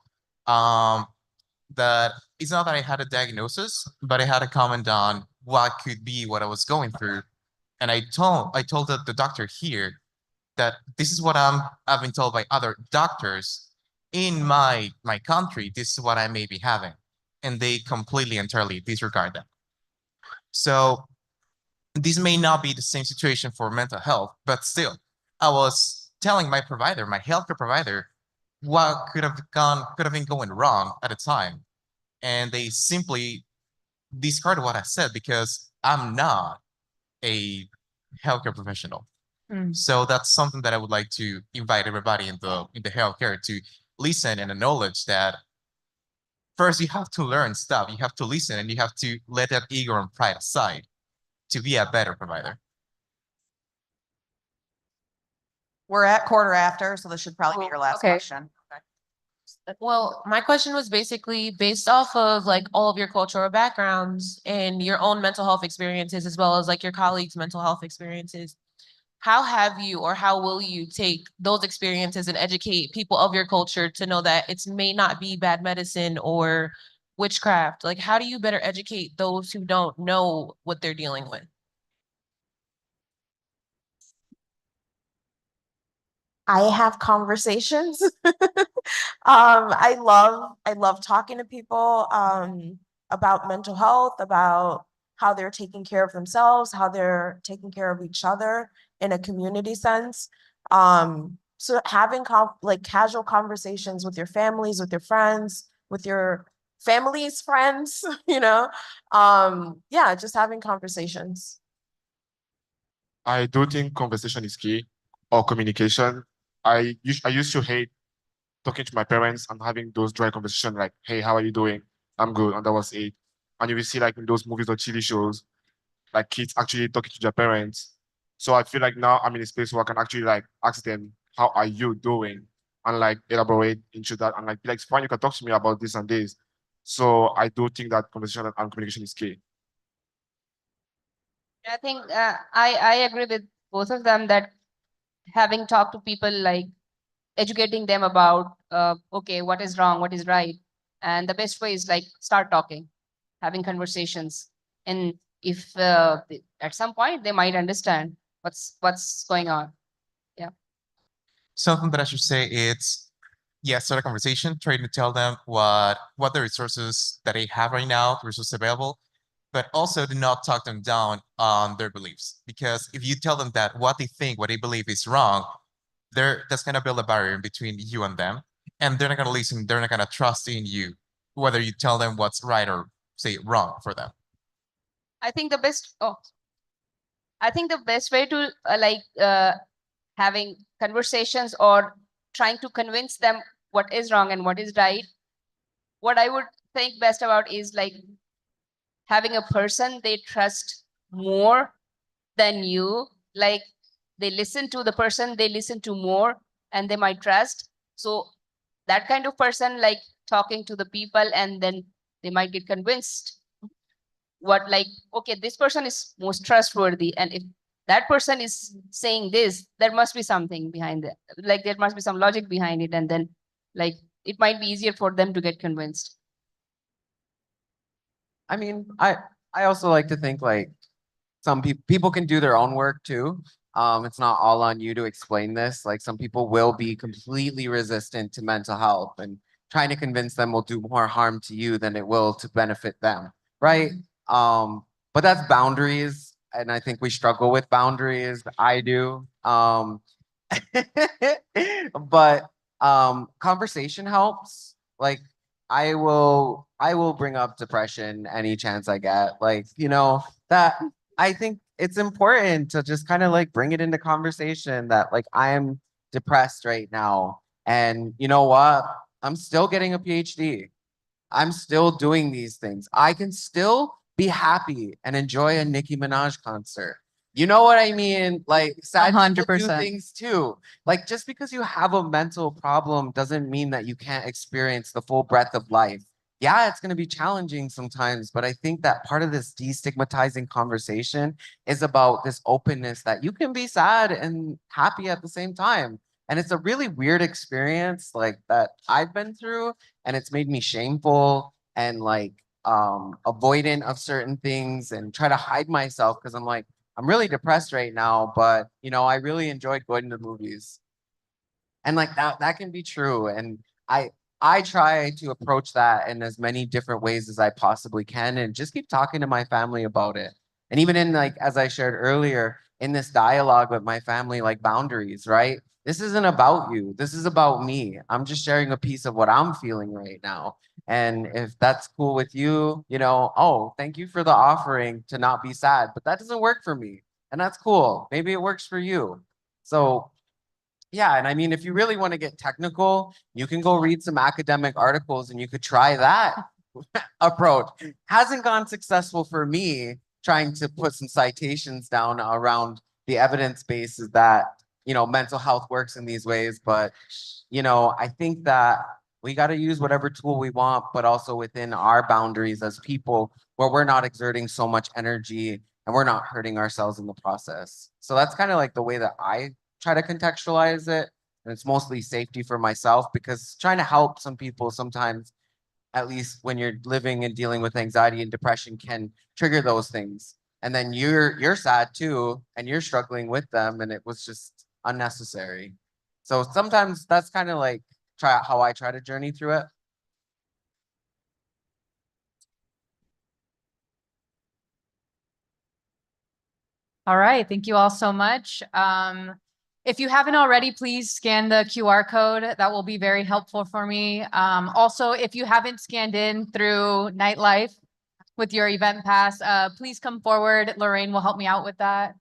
That it's not that I had a diagnosis, but I had a comment on what could be what I was going through. And I told the doctor here that this is what I've been told by other doctors in my country. This is what I may be having. And they completely entirely disregard that. So this may not be the same situation for mental health, but still, I was telling my provider, my healthcare provider, what could have been going wrong at the time. And they simply discarded what I said because I'm not a healthcare professional. Mm. So that's something that I would like to invite everybody in the healthcare to listen and acknowledge that first you have to learn stuff, you have to listen, and you have to let that ego and pride aside to be a better provider. We're at quarter after, so this should probably be your last okay. question. Well, my question was basically based off of like all of your cultural backgrounds and your own mental health experiences, as well as like your colleagues' mental health experiences. How have you or how will you take those experiences and educate people of your culture to know that it may not be bad medicine or witchcraft? Like, how do you better educate those who don't know what they're dealing with? I have conversations. I love talking to people about mental health, about how they're taking care of themselves, how they're taking care of each other in a community sense. So having like casual conversations with your families, with your friends, with your family's friends, you know, yeah, just having conversations. I do think conversation is key, or communication. I used to hate talking to my parents and having those dry conversations like, hey, how are you doing? I'm good. And that was it. And you will see like in those movies or TV shows, like kids actually talking to their parents. So I feel like now I'm in a space where I can actually like ask them, how are you doing? And like elaborate into that and like be like, fine, you can talk to me about this and this. So I do think that conversation and communication is key. I think I agree with both of them that having talked to people, like educating them about okay, what is wrong, what is right, and the best way is like start talking, having conversations, and if at some point they might understand what's going on. Yeah. Something that I should say is, yes, start a conversation, trying to tell them what the resources that they have right now, the resources available, but also do not talk them down on their beliefs. Because if you tell them that what they think, what they believe is wrong, that's gonna build a barrier between you and them, and they're not gonna listen, they're not gonna trust in you, whether you tell them what's right or say wrong for them. I think the best way to having conversations or trying to convince them what is wrong and what is right, what I would think best about is like having a person they trust more than you. Like they listen to the person they listen to more and they might trust. So that kind of person, like talking to the people, and then they might get convinced what, like, okay, this person is most trustworthy, and if that person is saying this, there must be something behind it. Like there must be some logic behind it, and then like it might be easier for them to get convinced. I mean, I also like to think like some people can do their own work too. It's not all on you to explain this. Like some people will be completely resistant to mental health, and trying to convince them will do more harm to you than it will to benefit them, right? But that's boundaries, and I think we struggle with boundaries. I do. But conversation helps. Like I will bring up depression any chance I get. Like, you know, that I think it's important to just kind of like bring it into conversation that like I am depressed right now. And you know what? I'm still getting a PhD. I'm still doing these things. I can still be happy and enjoy a Nicki Minaj concert. You know what I mean? Like sad people do 100%. things too. Like just because you have a mental problem doesn't mean that you can't experience the full breadth of life. Yeah, it's going to be challenging sometimes, but I think that part of this destigmatizing conversation is about this openness that you can be sad and happy at the same time. And it's a really weird experience like that I've been through, and it's made me shameful and like avoidant of certain things and try to hide myself because I'm like, I'm really depressed right now, but you know, I really enjoyed going to the movies. And like that can be true. And I try to approach that in as many different ways as I possibly can and just keep talking to my family about it. And even in like, as I shared earlier, in this dialogue with my family, like boundaries, right? This isn't about you. This is about me. I'm just sharing a piece of what I'm feeling right now. And if that's cool with you, you know, oh, thank you for the offering to not be sad, but that doesn't work for me. And that's cool. Maybe it works for you. So yeah, and I mean, if you really want to get technical, you can go read some academic articles and you could try that approach. Hasn't gone successful for me trying to put some citations down around the evidence base is that, you know, mental health works in these ways. But, you know, I think that we got to use whatever tool we want, but also within our boundaries as people where we're not exerting so much energy and we're not hurting ourselves in the process. So that's kind of like the way that I try to contextualize it. And it's mostly safety for myself because trying to help some people sometimes, at least when you're living and dealing with anxiety and depression, can trigger those things. And then you're sad too, and you're struggling with them, and it was just unnecessary. So sometimes that's kind of like how I try to journey through it. All right, thank you all so much. If you haven't already, please scan the QR code. That will be very helpful for me. Also, if you haven't scanned in through Nightlife with your event pass, please come forward. Lorraine will help me out with that.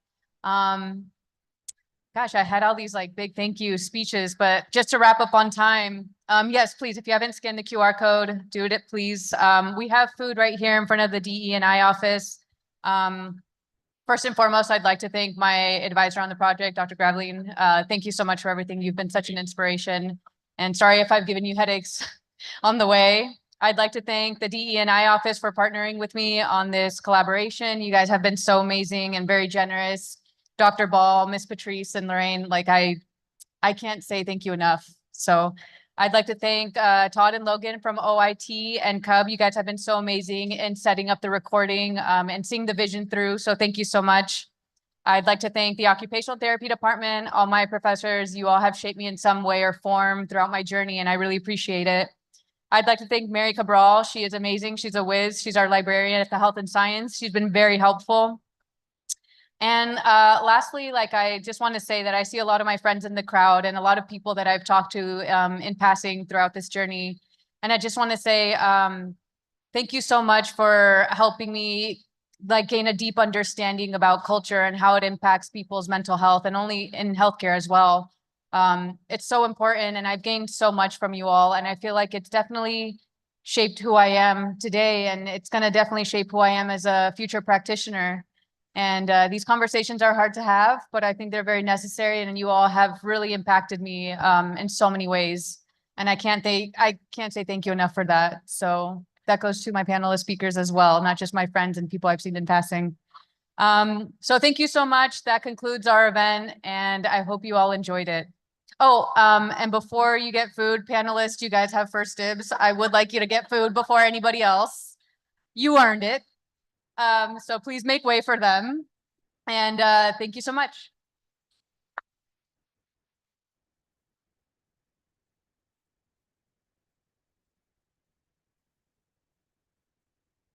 Gosh, I had all these like big thank you speeches, but just to wrap up on time, yes, please, if you haven't scanned the QR code, do it, please. We have food right here in front of the DE&I office. First and foremost, I'd like to thank my advisor on the project, Dr. Graveline. Thank you so much for everything. You've been such an inspiration. And sorry if I've given you headaches on the way. I'd like to thank the DE&I office for partnering with me on this collaboration. You guys have been so amazing and very generous. Dr. Ball, Miss Patrice, and Lorraine, like I can't say thank you enough. So I'd like to thank Todd and Logan from OIT and Cub. You guys have been so amazing in setting up the recording and seeing the vision through. So thank you so much. I'd like to thank the occupational therapy department, all my professors. You all have shaped me in some way or form throughout my journey, and I really appreciate it. I'd like to thank Mary Cabral. She is amazing. She's a whiz. She's our librarian at the Health and Science. She's been very helpful. And lastly, like I just want to say that I see a lot of my friends in the crowd and a lot of people that I've talked to in passing throughout this journey. And I just want to say thank you so much for helping me like gain a deep understanding about culture and how it impacts people's mental health and only in healthcare as well. It's so important and I've gained so much from you all. And I feel like it's definitely shaped who I am today. And it's going to definitely shape who I am as a future practitioner. And these conversations are hard to have, but I think they're very necessary. And you all have really impacted me in so many ways. And I can't say thank you enough for that. So that goes to my panelist speakers as well, not just my friends and people I've seen in passing. So thank you so much. That concludes our event, and I hope you all enjoyed it. Oh, and before you get food, panelists, you guys have first dibs. I would like you to get food before anybody else. You earned it. So please make way for them. And thank you so much.